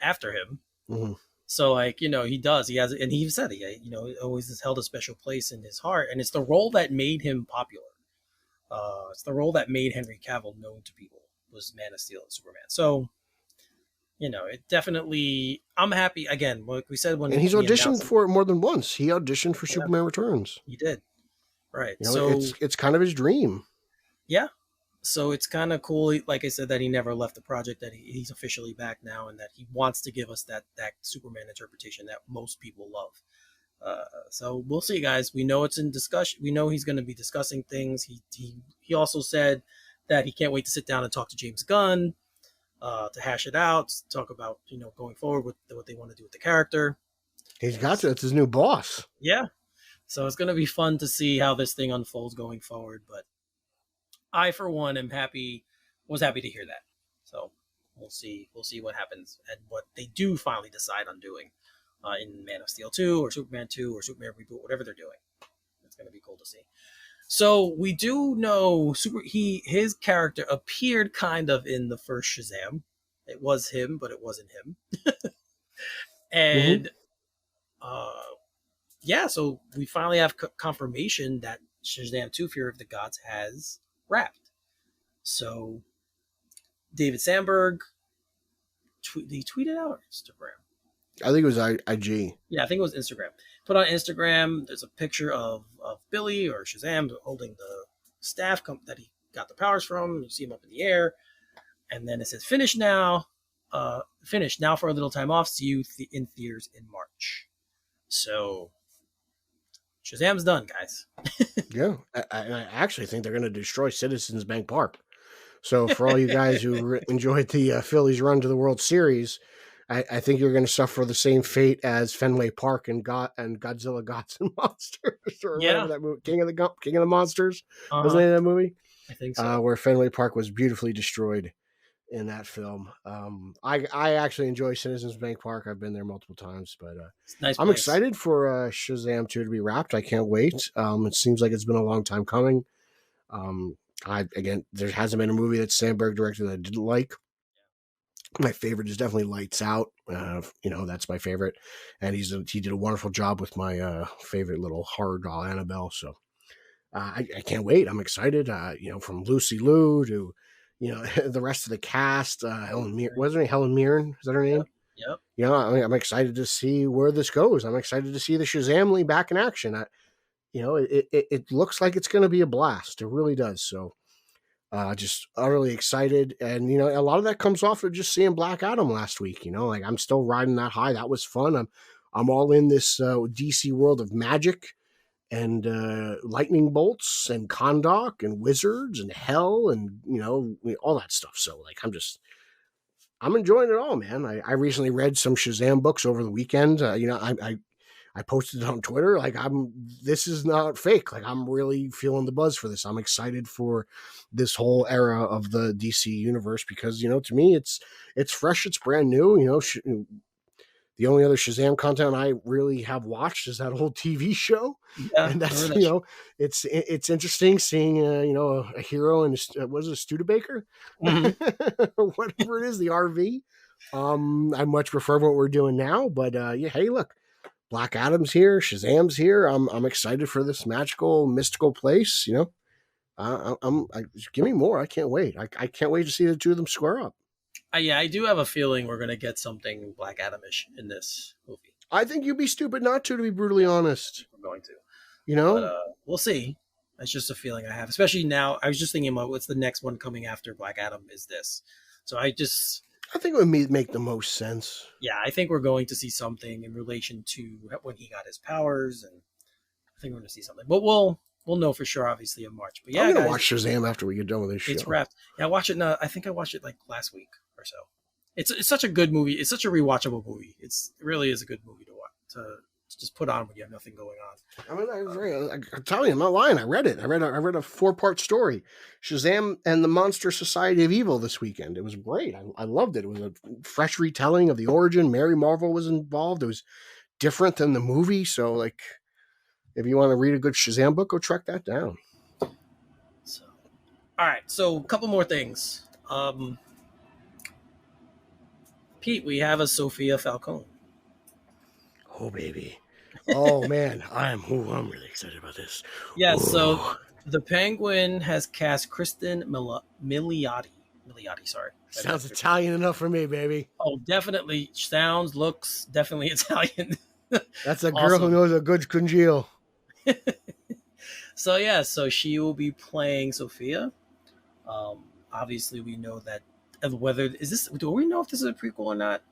after him. Mm-hmm. So like he does. He has, and he said he always has held a special place in his heart, and it's the role that made him popular. It's the role that made Henry Cavill known to people, was Man of Steel and Superman. So. It definitely. I'm happy again. Like we said, when and he's auditioned for it more than once. He auditioned for Superman Returns. He did, right? So it's kind of his dream. Yeah. So it's kind of cool. Like I said, that he never left the project. That he's officially back now, and that he wants to give us that Superman interpretation that most people love. So we'll see, guys. We know it's in discussion. We know he's going to be discussing things. He also said that he can't wait to sit down and talk to James Gunn. To hash it out, talk about going forward with what they want to do with the character. He's got to. It's his new boss. Yeah, so it's going to be fun to see how this thing unfolds going forward. But I, for one, was happy to hear that. So we'll see what happens and what they do finally decide on doing in Man of Steel 2 or Superman 2 or Superman Reboot, whatever they're doing. It's going to be cool to see. So we do know his character appeared kind of in the first Shazam. It was him, but it wasn't him. And so we finally have confirmation that Shazam 2: Fear of the Gods has wrapped. So David Sandberg, he tweeted out on Instagram. I think it was IG. Yeah, I think it was Instagram. Put on Instagram, there's a picture of Billy or Shazam holding the staff that he got the powers from. You see him up in the air. And then it says, finish now for a little time off. See you in theaters in March. So Shazam's done, guys. Yeah, I actually think they're going to destroy Citizens Bank Park. So for all you guys who enjoyed the Phillies run to the World Series, I think you're going to suffer the same fate as Fenway Park and Godzilla, Gods and Monsters, or whatever that movie, King of the Monsters. Was the name of that movie? I think so. Where Fenway Park was beautifully destroyed in that film. I actually enjoy Citizens Bank Park. I've been there multiple times, but nice I'm excited for Shazam 2 to be wrapped. I can't wait. It seems like it's been a long time coming. There hasn't been a movie that Sandberg directed that I didn't like. My favorite is definitely Lights Out. That's my favorite. And he did a wonderful job with my favorite little horror doll, Annabelle. So I can't wait. I'm excited. From Lucy Liu to, the rest of the cast. Helen Mirren. Was her name Helen Mirren? Is that her name? Yep. I'm excited to see where this goes. I'm excited to see the Shazamly back in action. It looks like it's going to be a blast. It really does. So just utterly excited. And, a lot of that comes off of just seeing Black Adam last week. I'm still riding that high. That was fun. I'm all in this DC world of magic and lightning bolts and Kahndaq and wizards and hell and, all that stuff. So I'm enjoying it all, man. I recently read some Shazam books over the weekend. I posted it on Twitter. This is not fake. I'm really feeling the buzz for this. I'm excited for this whole era of the DC universe because, to me, it's fresh. It's brand new. The only other Shazam content I really have watched is that whole TV show. Yeah, and that's, it's interesting seeing, a hero and was it a Studebaker? Mm-hmm. Whatever it is, the RV. I much prefer what we're doing now, but hey, look. Black Adam's here, Shazam's here. I'm excited for this magical, mystical place. Give me more. I can't wait. I can't wait to see the two of them square up. I do have a feeling we're gonna get something Black Adam-ish in this movie. I think you'd be stupid not to be brutally honest. We're going to. You know, but we'll see. That's just a feeling I have, especially now. I was just thinking about what's the next one coming after Black Adam is this. So I think it would make the most sense. Yeah, I think we're going to see something in relation to when he got his powers, and I think we're going to see something. But we'll know for sure, obviously, in March. But yeah, I'm gonna guys, watch Shazam after we get done with this show. It's wrapped. Yeah, I watched it. I think I watched it like last week or so. It's such a good movie. It's such a rewatchable movie. It really is a good movie to watch to just put on when you have nothing going on. I mean, I'm telling you, I'm not lying. I read it. I read a 4-part story, Shazam and the Monster Society of Evil, this weekend. It was great. I loved it. It was a fresh retelling of the origin. Mary Marvel was involved. It was different than the movie. So, like, if you want to read a good Shazam book, go track that down. So, all right. So, a couple more things. Pete, we have a Sofia Falcone. Oh, baby. Oh, man. I'm really excited about this. Yeah, so the Penguin has cast Kristen Milioti, sorry. Sounds Italian enough for me, baby. Oh, definitely. Looks definitely Italian. That's a girl who knows a good congeal. So she will be playing Sofia. Obviously, we know that whether do we know if this is a prequel or not?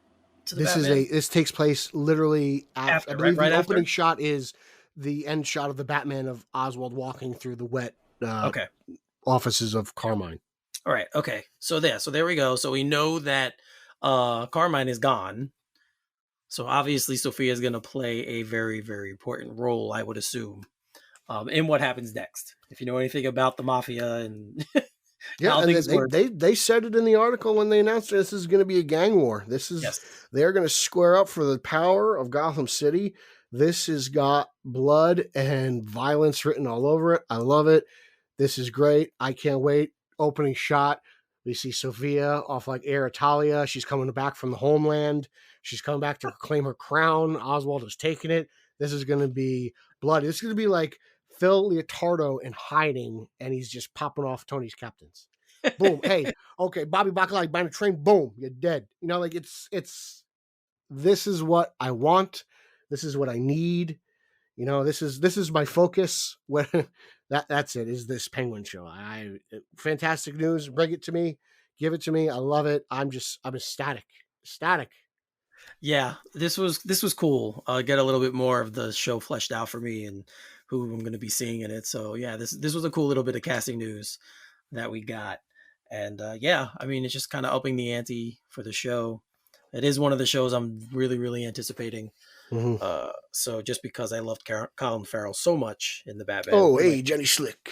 This takes place literally after. I believe right the after? opening shot is the end shot of the Batman of Oswald walking through the wet offices of Carmine. All right. Okay. So there we go. So we know that Carmine is gone. So obviously Sofia is going to play a very, very important role, I would assume, in what happens next. If you know anything about the mafia and yeah, and they said it in the article when they announced this is going to be a gang war. They're going to square up for the power of Gotham City. This has got blood and violence written all over it. I love it. This is great. I can't wait. Opening shot. We see Sofia off like Air Italia. She's coming back from the homeland. She's coming back to claim her crown. Oswald has taken it. This is going to be bloody. This is going to be like Phil Leotardo in hiding, and he's just popping off Tony's captains. Boom. Hey, okay, Bobby Bacalai behind a train. Boom, you're dead. You know, like it's. This is what I want. This is what I need. You know, this is my focus. When that's it. Is this Penguin show? Fantastic news. Bring it to me. Give it to me. I love it. I'm ecstatic. Yeah, this was cool. Get a little bit more of the show fleshed out for me and who I'm going to be seeing in it. So yeah, this was a cool little bit of casting news that we got. And yeah, I mean, it's just kind of upping the ante for the show. It is one of the shows I'm really, really anticipating. Mm-hmm. So just because I loved Colin Farrell so much in the Batman. Oh, hey, Jenny Slick.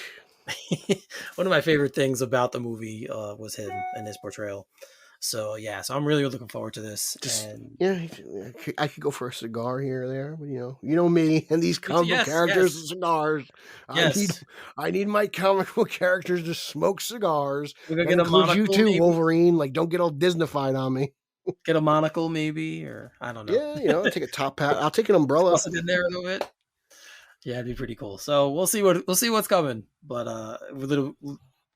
One of my favorite things about the movie was him and his portrayal. So yeah, so I'm really looking forward to this. I could go for a cigar here or there, but you know me and these comic book characters and cigars. Yes. I need my comic book characters to smoke cigars. We're gonna get a monocle, you too, maybe? Wolverine. Like, don't get all Disneyfied on me. Get a monocle, maybe, or I don't know. Yeah, take a top hat. I'll take an umbrella. Toss it in there a little bit. Yeah, it'd be pretty cool. So we'll see what's coming. But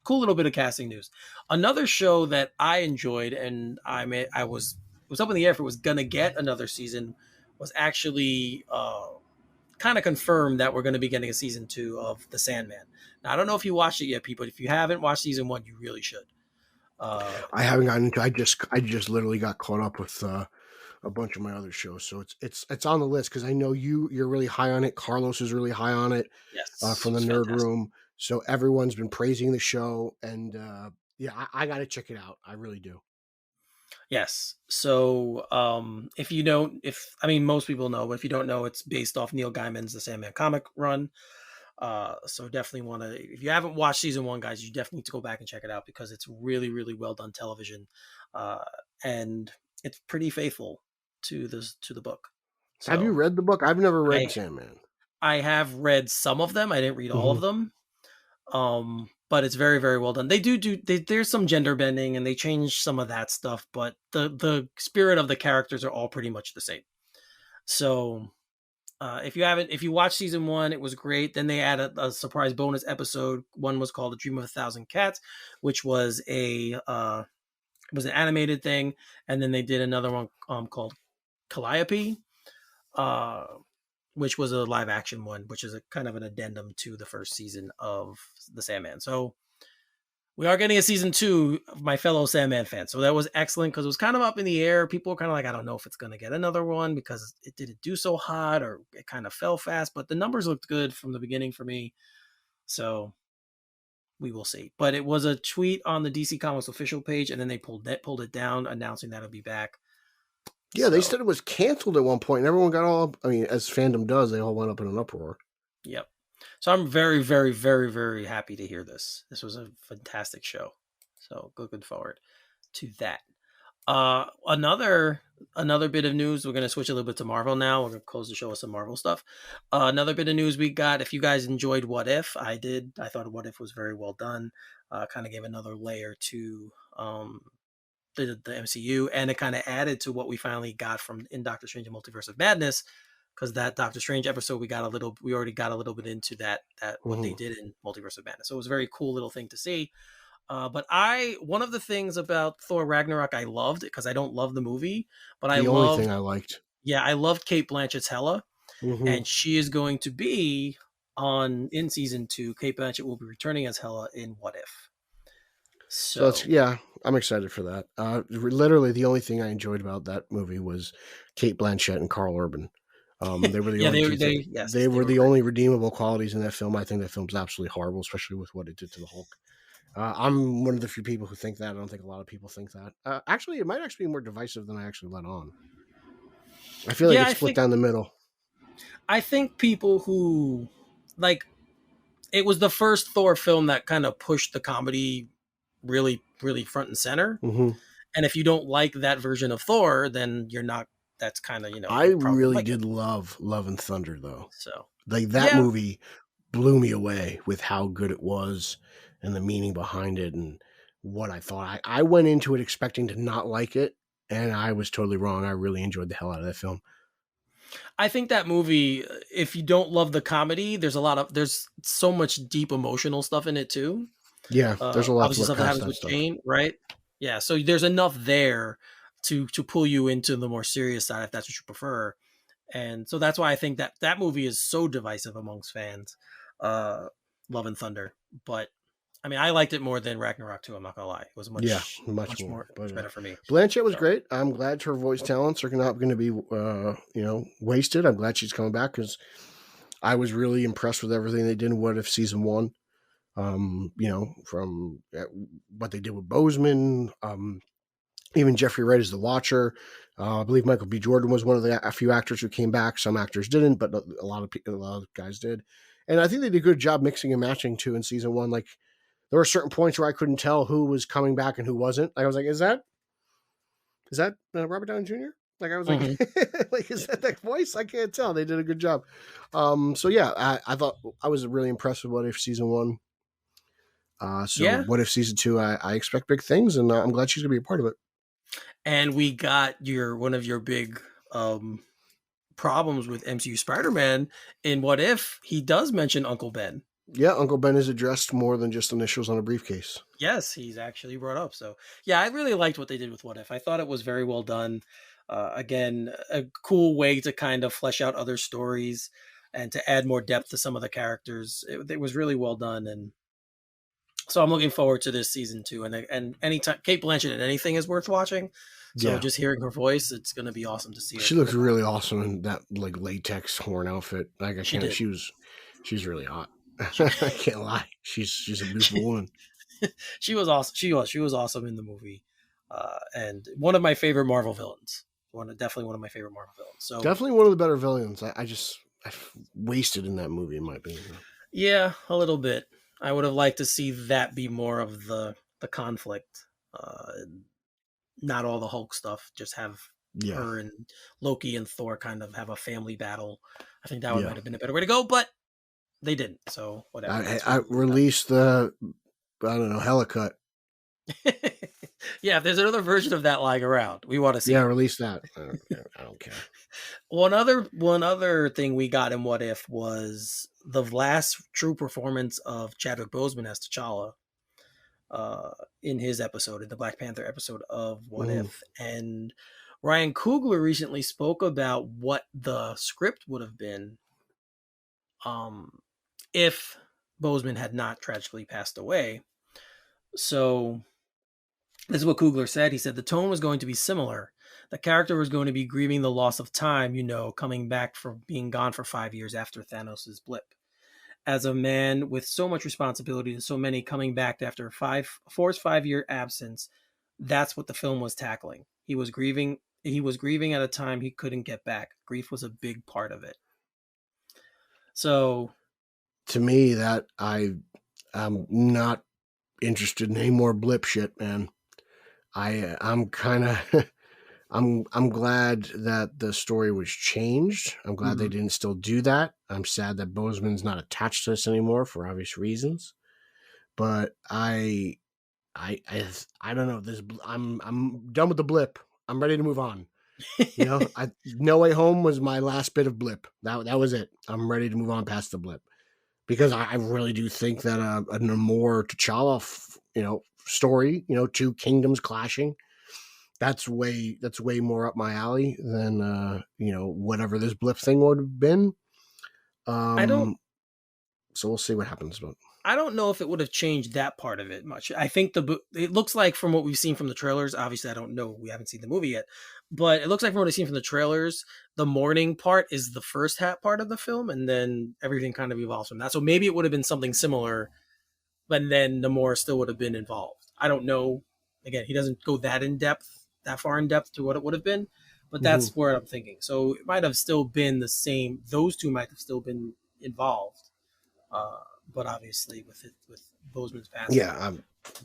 cool little bit of casting news. Another show that I enjoyed, and I was up in the air if it was gonna get another season, was actually kind of confirmed that we're going to be getting a season 2 of The Sandman. Now I don't know if you watched it yet, people. If you haven't watched season 1, you really should. I haven't gotten into. I just literally got caught up with a bunch of my other shows, so it's on the list because I know you're really high on it. Carlos is really high on it. Yes, from the Nerd Room. So everyone's been praising the show, and yeah, I got to check it out. I really do. Yes. So most people know, but if you don't know, it's based off Neil Gaiman's The Sandman comic run. So definitely if you haven't watched season 1, guys, you definitely need to go back and check it out because it's really, really well done television. And it's pretty faithful to the book. So, have you read the book? I've never read Sandman. I have read some of them. I didn't read all of them. But it's very, very well done. They there's some gender bending and they change some of that stuff, but the spirit of the characters are all pretty much the same. So, if you watched season 1, it was great. Then they added a surprise bonus episode. One was called "The Dream of a Thousand Cats," which was an animated thing, and then they did another one called Calliope, which was a live action one, which is a kind of an addendum to the first season of the Sandman. So we are getting a season 2 of my fellow Sandman fans. So that was excellent because it was kind of up in the air. People were kind of like, I don't know if it's going to get another one because it didn't do so hot or it kind of fell fast, but the numbers looked good from the beginning for me. So we will see. But it was a tweet on the DC Comics official page, and then they pulled it down, announcing that it'll be back. Yeah, they said it was canceled at one point, and everyone got all up. I mean, as fandom does, they all went up in an uproar. Yep. So I'm very, very, very, very happy to hear this. This was a fantastic show. So looking forward to that. Another bit of news. We're going to switch a little bit to Marvel now. We're going to close the show with some Marvel stuff. Another bit of news we got. If you guys enjoyed What If, I did. I thought What If was very well done. Kind of gave another layer to the MCU, and it kind of added to what we finally got from in Doctor Strange and Multiverse of Madness. Because that Doctor Strange episode, we already got a little bit into that what they did in Multiverse of Madness. So it was a very cool little thing to see. But one of the things about Thor Ragnarok I loved, because I don't love the movie, but the only thing I liked. Yeah, I loved Kate Blanchett's Hela, and she is going to be in season 2. Kate Blanchett will be returning as Hela in What If. So I'm excited for that. Literally, the only thing I enjoyed about that movie was Kate Blanchett and Karl Urban. They were the only redeemable qualities in that film. I think that film's absolutely horrible, especially with what it did to the Hulk. I'm one of the few people who think that. I don't think a lot of people think that. Actually, it might actually be more divisive than I actually let on. I feel like it's split down the middle. I think people who it was the first Thor film that kind of pushed the comedy really, really front and center. Mm-hmm. And if you don't like that version of Thor, then you're not. That's kind of, I really did love Love and Thunder, though. So that movie blew me away with how good it was and the meaning behind it and what I thought. I went into it expecting to not like it, and I was totally wrong. I really enjoyed the hell out of that film. I think that movie, if you don't love the comedy, there's so much deep emotional stuff in it too. Yeah, there's a lot of stuff that happens with Jane, right? Yeah, so there's enough there to pull you into the more serious side if that's what you prefer. And so that's why I think that movie is so divisive amongst fans. Love and Thunder. But I mean, I liked it more than Ragnarok too, I'm not gonna lie. It was much more better for me. Blanchett was great. I'm glad her voice talents are not going to be wasted. I'm glad she's coming back because I was really impressed with everything they did in What If season 1. From what they did with Boseman, even Jeffrey Wright as the Watcher. I believe Michael B. Jordan was one of a few actors who came back. Some actors didn't, but a lot of guys did. And I think they did a good job mixing and matching too in season 1. Like there were certain points where I couldn't tell who was coming back and who wasn't. I was like, is that Robert Downey Jr.? Like I was like, is that voice? I can't tell. They did a good job. I thought I was really impressed with What If season 1. What If season 2? I expect big things, and I'm glad she's gonna be a part of it. And we got one of your big problems with MCU Spider-Man in What If. He does mention Uncle Ben. Yeah, Uncle Ben is addressed more than just initials on a briefcase. Yes, he's actually brought up. So yeah, I really liked what they did with What If. I thought it was very well done. Again, a cool way to kind of flesh out other stories and to add more depth to some of the characters. It was really well done, and so I'm looking forward to this season 2. And anytime Kate Blanchett in anything is worth watching. So just hearing her voice, it's going to be awesome to see her. She looks really awesome in that latex horn outfit. She's really hot. I can't lie. She's a beautiful woman. She was awesome. She was awesome in the movie. And one of my favorite Marvel villains. Definitely one of my favorite Marvel villains. So definitely one of the better villains. I wasted in that movie, in my opinion. Yeah, a little bit. I would have liked to see that be more of the conflict. Not all the Hulk stuff. Just have her and Loki and Thor kind of have a family battle. I think that might have been a better way to go, but they didn't. So whatever. I released the Hela cut. Yeah, if there's another version of that lying around, we want to see. Yeah, release that. I don't care. One other thing we got in What If was the last true performance of Chadwick Boseman as T'Challa in his episode, in the Black Panther episode of What If. And Ryan Coogler recently spoke about what the script would have been if Boseman had not tragically passed away. So this is what Coogler said. He said the tone was going to be similar. The character was going to be grieving the loss of time, coming back from being gone for 5 years after Thanos' blip. As a man with so much responsibility and so many coming back after a forced 5-year absence, that's what the film was tackling. He was grieving at a time he couldn't get back. Grief was a big part of it. So to me, that I'm not interested in any more blip shit, man. I'm kind of I'm glad that the story was changed. I'm glad they didn't still do that. I'm sad that Boseman's not attached to this anymore for obvious reasons. But I don't know. I'm done with the blip. I'm ready to move on. No Way Home was my last bit of blip. That was it. I'm ready to move on past the blip because I really do think that a Namor T'Challa, story, two kingdoms clashing, that's way more up my alley than whatever this blip thing would have been. So we'll see what happens. But I don't know if it would have changed that part of it much. I think it looks like from what we've seen from the trailers, obviously I don't know, we haven't seen the movie yet, but it looks like from what I've seen from the trailers, the mourning part is the first part of the film, and then everything kind of evolves from that. So maybe it would have been something similar, but then Namor still would have been involved. I don't know. Again, he doesn't go that far in depth to what it would have been, but that's where I'm thinking. So it might have still been the same. Those two might have still been involved. But obviously with Boseman's passing. Yeah,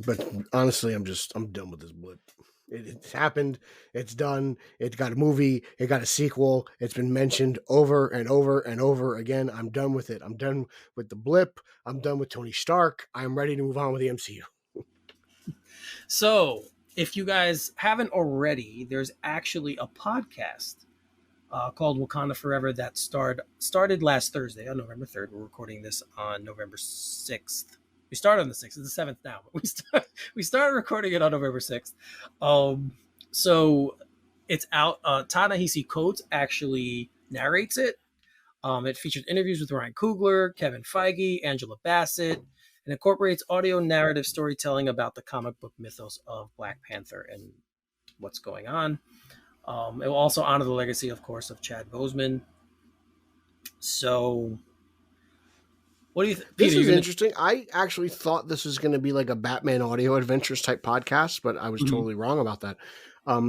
but honestly, I'm done with this blip. It's happened. It's done. It got a movie. It got a sequel. It's been mentioned over and over and over again. I'm done with it. I'm done with the blip. I'm done with Tony Stark. I'm ready to move on with the MCU. So, if you guys haven't already, there's actually a podcast called Wakanda Forever that started last Thursday on November 3rd. We're recording this on November 6th. We started on the 6th. It's the 7th now. But we started recording it on November 6th. So it's out. Ta-Nehisi Coates actually narrates it. It features interviews with Ryan Coogler, Kevin Feige, Angela Bassett, and incorporates audio narrative storytelling about the comic book mythos of Black Panther and what's going on. It will also honor the legacy, of course, of Chad Boseman. So, what do you think? This is interesting. I actually thought this was going to be like a Batman audio adventures type podcast, but I was totally wrong about that.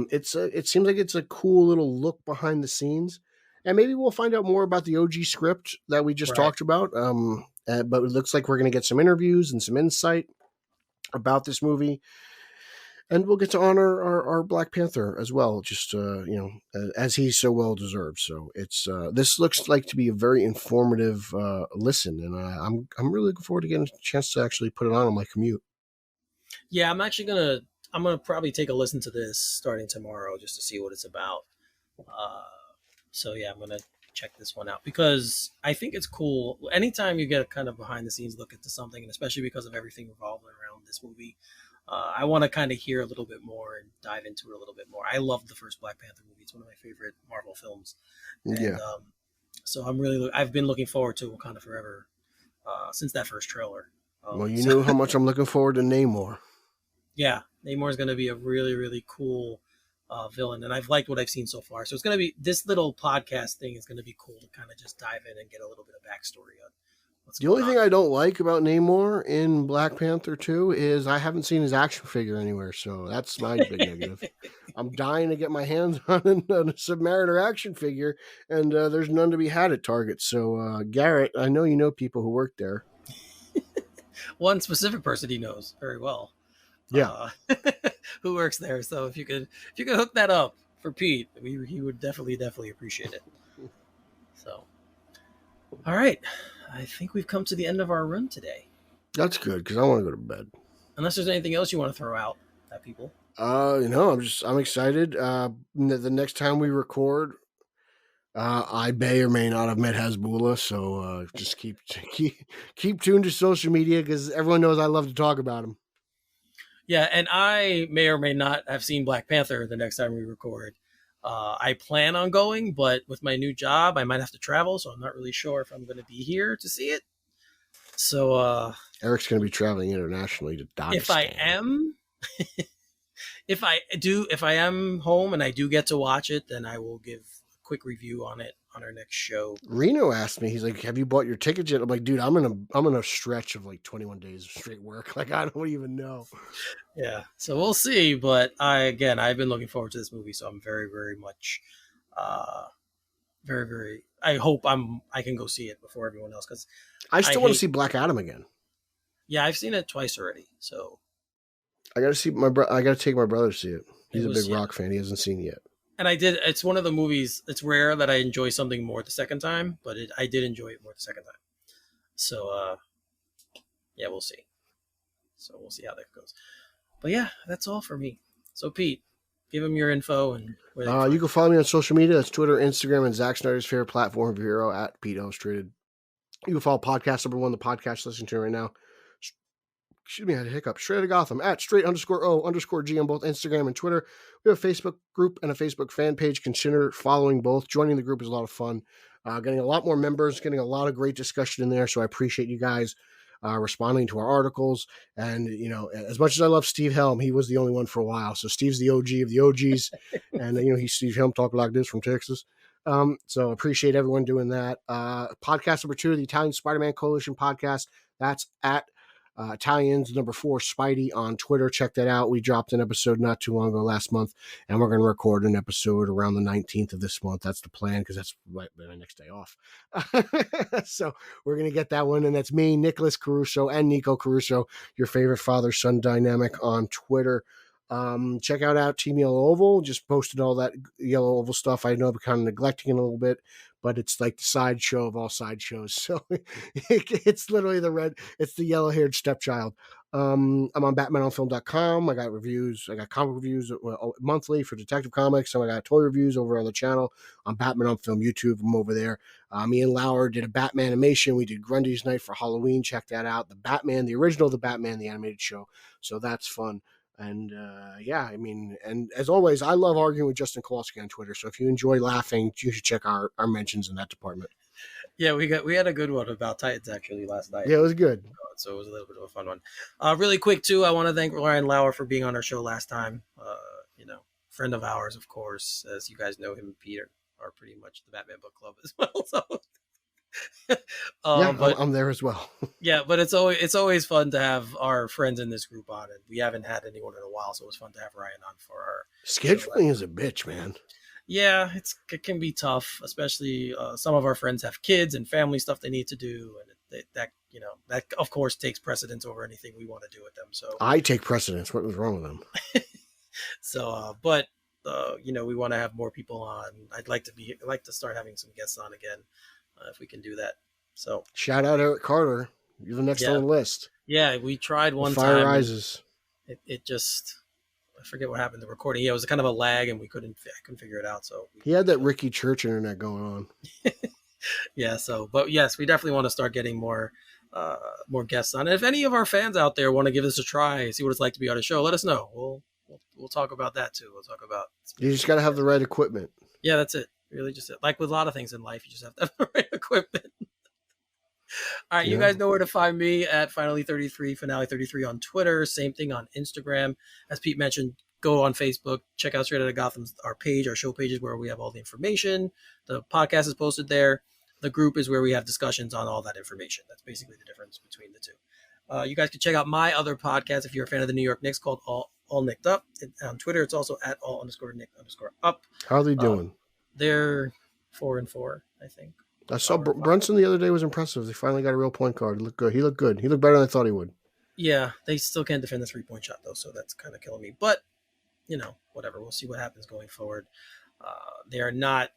It seems like it's a cool little look behind the scenes, and maybe we'll find out more about the OG script that we just talked about. But it looks like we're going to get some interviews and some insight about this movie. And we'll get to honor our Black Panther as well, just as he so well deserves. So it's this looks like to be a very informative listen, and I'm really looking forward to getting a chance to actually put it on my commute. Yeah, I'm gonna probably take a listen to this starting tomorrow just to see what it's about. So yeah, I'm gonna check this one out because I think it's cool. Anytime you get a kind of behind the scenes look into something, and especially because of everything revolving around this movie. I want to kind of hear a little bit more and dive into it a little bit more. I loved the first Black Panther movie. It's one of my favorite Marvel films. And, so I've been looking forward to Wakanda Forever since that first trailer. Well, know how much I'm looking forward to Namor. Yeah, Namor is going to be a really, really cool villain. And I've liked what I've seen so far. So it's going to be, this little podcast thing is going to be cool to kind of just dive in and get a little bit of backstory on. The only thing I don't like about Namor in Black Panther 2 is I haven't seen his action figure anywhere, so that's my big negative. I'm dying to get my hands on a Submariner action figure, and there's none to be had at Target. So, Garrett, I know you know people who work there. One specific person he knows very well. Yeah. Who works there. So if you could hook that up for Pete, he would definitely appreciate it. So, all right. I think we've come to the end of our run today. That's good because I want to go to bed. Unless there's anything else you want to throw out at people. I'm excited. The next time we record, I may or may not have met Hasbulla, so just keep tuned to social media because everyone knows I love to talk about him. Yeah, and I may or may not have seen Black Panther the next time we record. I plan on going, but with my new job, I might have to travel, so I'm not really sure if I'm going to be here to see it. So Eric's going to be traveling internationally to Dagestan. If I am, if I am home and I do get to watch it, then I will give a quick review on it on our next show. Reno asked me, he's like, "Have you bought your ticket yet?" I'm like, "Dude, I'm in a stretch of like 21 days of straight work. Like, I don't even know." Yeah, so we'll see. But I've been looking forward to this movie, so I'm very, very much, very, very. I hope I can go see it before everyone else because I still want to see Black Adam again. Yeah, I've seen it twice already, so I got to see I got to take my brother to see it. He's a big rock fan. He hasn't seen it yet. And I did. It's one of the movies. It's rare that I enjoy something more the second time, but I did enjoy it more the second time. So, yeah, we'll see. So we'll see how that goes. But yeah, that's all for me. So Pete, give him your info and where you can follow me on social media. That's Twitter, Instagram, and Zack Snyder's favorite platform of hero at Pete Illustrated. You can follow podcast number one, the podcast listening to right now. Excuse me, I had a hiccup. Straight Outta Gotham at straight_O_G on both Instagram and Twitter. We have a Facebook group and a Facebook fan page. Consider following both. Joining the group is a lot of fun. Getting a lot more members, getting a lot of great discussion in there. So I appreciate you guys responding to our articles. And, you know, as much as I love Steve Helm, he was the only one for a while. So Steve's the OG of the OGs. And, you know, he's Steve Helm talking like this from Texas. So appreciate everyone doing that. Podcast number 2, the Italian Spider-Man Coalition podcast. That's at Italians #4 Spidey on Twitter. Check that out. We dropped an episode not too long ago last month, and we're going to record an episode around the 19th of this month. That's the plan because that's right my next day off. So we're going to get that one, and that's me, Nicholas Caruso, and Nico Caruso, your favorite father-son dynamic on Twitter. Check out Team Yellow Oval. Just posted all that Yellow Oval stuff. I know I'm kind of neglecting it a little bit, but it's like the sideshow of all sideshows. So it's literally it's the yellow-haired stepchild. I'm on BatmanOnFilm.com. I got reviews. I got comic reviews monthly for Detective Comics. So I got toy reviews over on the channel on Batman on Film YouTube. I'm over there. Me and Lauer did a Batman animation. We did Grundy's Night for Halloween. Check that out. The original The Batman, the animated show. So that's fun. And yeah, I mean, and as always, I love arguing with Justin Kowalski on Twitter. So if you enjoy laughing, you should check our mentions in that department. Yeah, we had a good one about Titans actually last night. Yeah, it was good. So it was a little bit of a fun one. Really quick too, I want to thank Ryan Lauer for being on our show last time. You know, friend of ours, of course, as you guys know, him and Peter are pretty much the Batman Book Club as well. So. But I'm there as well. Yeah, but it's always fun to have our friends in this group on, and we haven't had anyone in a while, so it was fun to have Ryan on for our scheduling is a bitch, man. Yeah, it can be tough, especially some of our friends have kids and family stuff they need to do, and that of course takes precedence over anything we want to do with them. So I take precedence. What was wrong with them? So, but we want to have more people on. I'd like to start having some guests on again. If we can do that. So shout out Eric Carter. You're the next on the list. Yeah, we tried one time. Fire rises. It just, I forget what happened. The recording. Yeah, it was kind of a lag, and I couldn't figure it out. So he had that Ricky Church internet going on. Yeah. So, but yes, we definitely want to start getting more guests on. And if any of our fans out there want to give this a try, see what it's like to be on a show, let us know. We'll talk about that too. We'll talk about. You just got to have the right equipment. Yeah, that's it. Really just like with a lot of things in life, you just have to have the right equipment. All right, you guys know where to find me at Finally33, Finale33 on Twitter. Same thing on Instagram. As Pete mentioned, go on Facebook. Check out Straight Outta Gotham, our page, our show pages where we have all the information. The podcast is posted there. The group is where we have discussions on all that information. That's basically the difference between the two. You guys can check out my other podcast if you're a fan of the New York Knicks called All Nicked Up. On Twitter, it's also at all_Nick_up. How are they doing? They're 4-4, I think. I saw Brunson the other day was impressive. They finally got a real point guard. He looked good. He looked good. He looked better than I thought he would. Yeah, they still can't defend the 3-point shot, though, so that's kind of killing me. But, whatever. We'll see what happens going forward. They don't have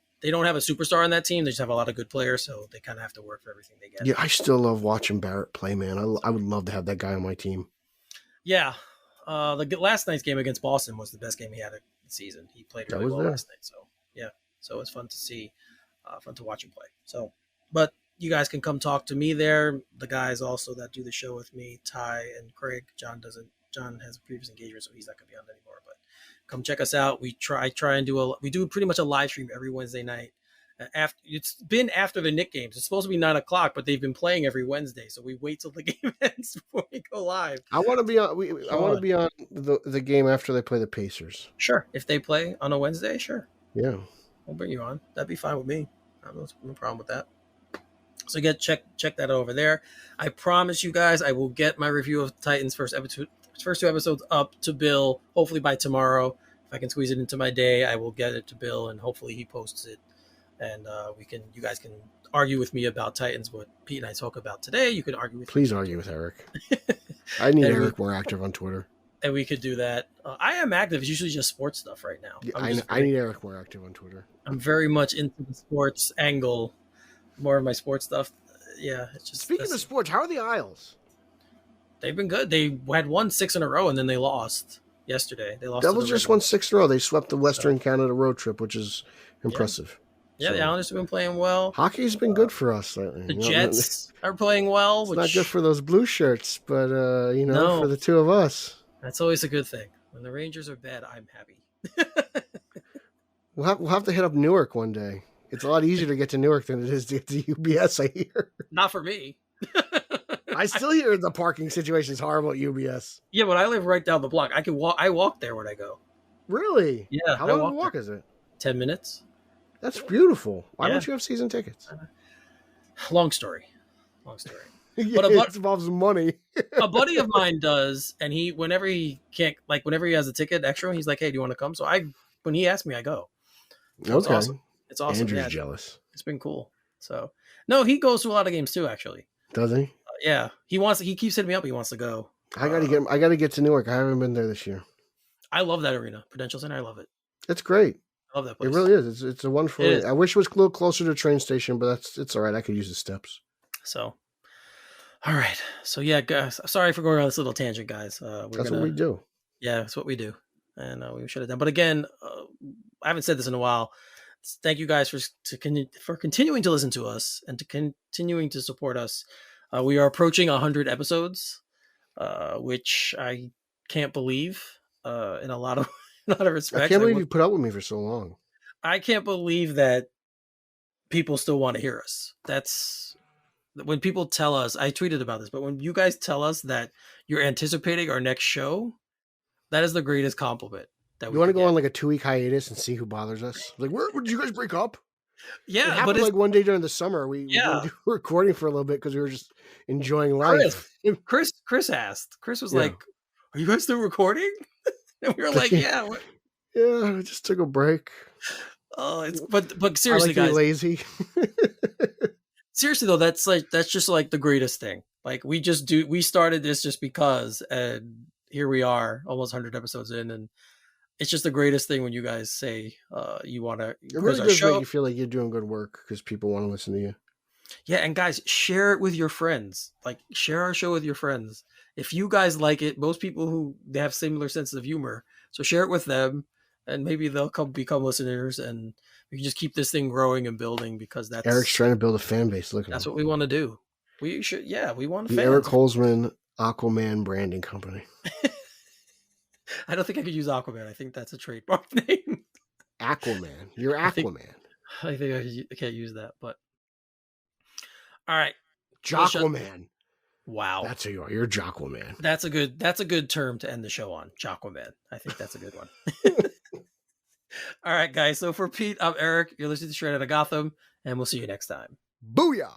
a superstar on that team. They just have a lot of good players, so they kind of have to work for everything they get. Yeah, I still love watching Barrett play, man. I would love to have that guy on my team. Yeah. The last night's game against Boston was the best game he had of the season. He played really well last night, so, yeah. So it's fun to see, fun to watch him play. So, but you guys can come talk to me there. The guys also that do the show with me, Ty and Craig. John has a previous engagement, so he's not going to be on anymore. But Come check us out. We try and do pretty much a live stream every Wednesday night. It's been after the Knicks games. It's supposed to be 9:00, but they've been playing every Wednesday, so we wait till the game ends before we go live. I want to be on. I want to be on the game after they play the Pacers. Sure, if they play on a Wednesday, sure. Yeah, I'll bring you on. That'd be fine with me. I have no problem with that. So check that over there. I promise you guys, I will get my review of Titans first 2 episodes up to Bill. Hopefully by tomorrow, if I can squeeze it into my day, I will get it to Bill, and hopefully he posts it. And you guys can argue with me about Titans, what Pete and I talk about today. You can argue with Please argue with Eric. I need Eric more active on Twitter. And we could do that. I am active. It's usually just sports stuff right now. Yeah, I need Eric more active on Twitter. I'm very much into the sports angle, more of my sports stuff. Yeah. It's just Speaking of sports, how are the Isles? They've been good. They had won 6 in a row, and then they lost yesterday. They lost. Devils just won 6 in a row. They swept the Western Canada road trip, which is impressive. Yeah, the Islanders have been playing well. Hockey's been good for us lately. The Jets are playing well. It's not good for those blue shirts, but for the two of us. That's always a good thing. When the Rangers are bad, I'm happy. We'll have to hit up Newark one day. It's a lot easier to get to Newark than it is to get to UBS, I hear. Not for me. I still hear the parking situation is horrible at UBS. Yeah, but I live right down the block. I can walk. I walk there when I go. Really? Yeah. How long of a walk is it? 10 minutes. That's beautiful. Why don't you have season tickets? Long story. Yeah, but it involves money. A buddy of mine does, and whenever he has a ticket extra, he's like, "Hey, do you want to come?" So when he asks me, I go. So okay. It's awesome. Andrew's jealous. It's been cool. So no, he goes to a lot of games too, actually. Does he? Yeah. He keeps hitting me up. He wants to go. I gotta get to Newark. I haven't been there this year. I love that arena. Prudential Center. I love it. It's great. I love that place. It really is. It's a wonderful. I wish it was a little closer to the train station, but it's all right. I could use the steps. So, all right. So yeah, guys. Sorry for going on this little tangent, guys. That's what we do. Yeah, that's what we do, and we should have done. But again, I haven't said this in a while. Thank you guys for continuing to listen to us and to continuing to support us. We are approaching 100 episodes, which I can't believe in a lot of respects. I can't believe you put up with me for so long. I can't believe that people still want to hear us. That's when people tell us, I tweeted about this, but when you guys tell us that you're anticipating our next show, that is the greatest compliment. You want to go on like a 2-week hiatus and see who bothers us? Like, where did you guys break up? Yeah, it happened like one day during the summer. We were recording for a little bit because we were just enjoying life. Chris asked. Chris was like, "Are you guys still recording?" And we were like, "Yeah, yeah." I just took a break. Oh, but seriously, guys, lazy. Seriously though, that's just like the greatest thing. Like we started this just because, and here we are, almost 100 episodes in, and it's just the greatest thing when you guys say you want to. It really does make you feel like you're doing good work because people want to listen to you. Yeah, and guys, share it with your friends. Like, share our show with your friends. If you guys like it, most people they have similar senses of humor, so share it with them, and maybe they'll become listeners, and we can just keep this thing growing and building because that's Eric's trying to build a fan base. That's what we want to do. We should, we want the Eric Holzman Aquaman branding company. I don't think I could use Aquaman. I think that's a trademark name. Aquaman. You're Aquaman. I think I can't use that, but all right. Jockoman. Wow. That's who you are. You're Jockoman. That's a good term to end the show on. Jockoman. I think that's a good one. All right, guys. So for Pete, I'm Eric. You're listening to Straight Outta Gotham, and we'll see you next time. Booyah!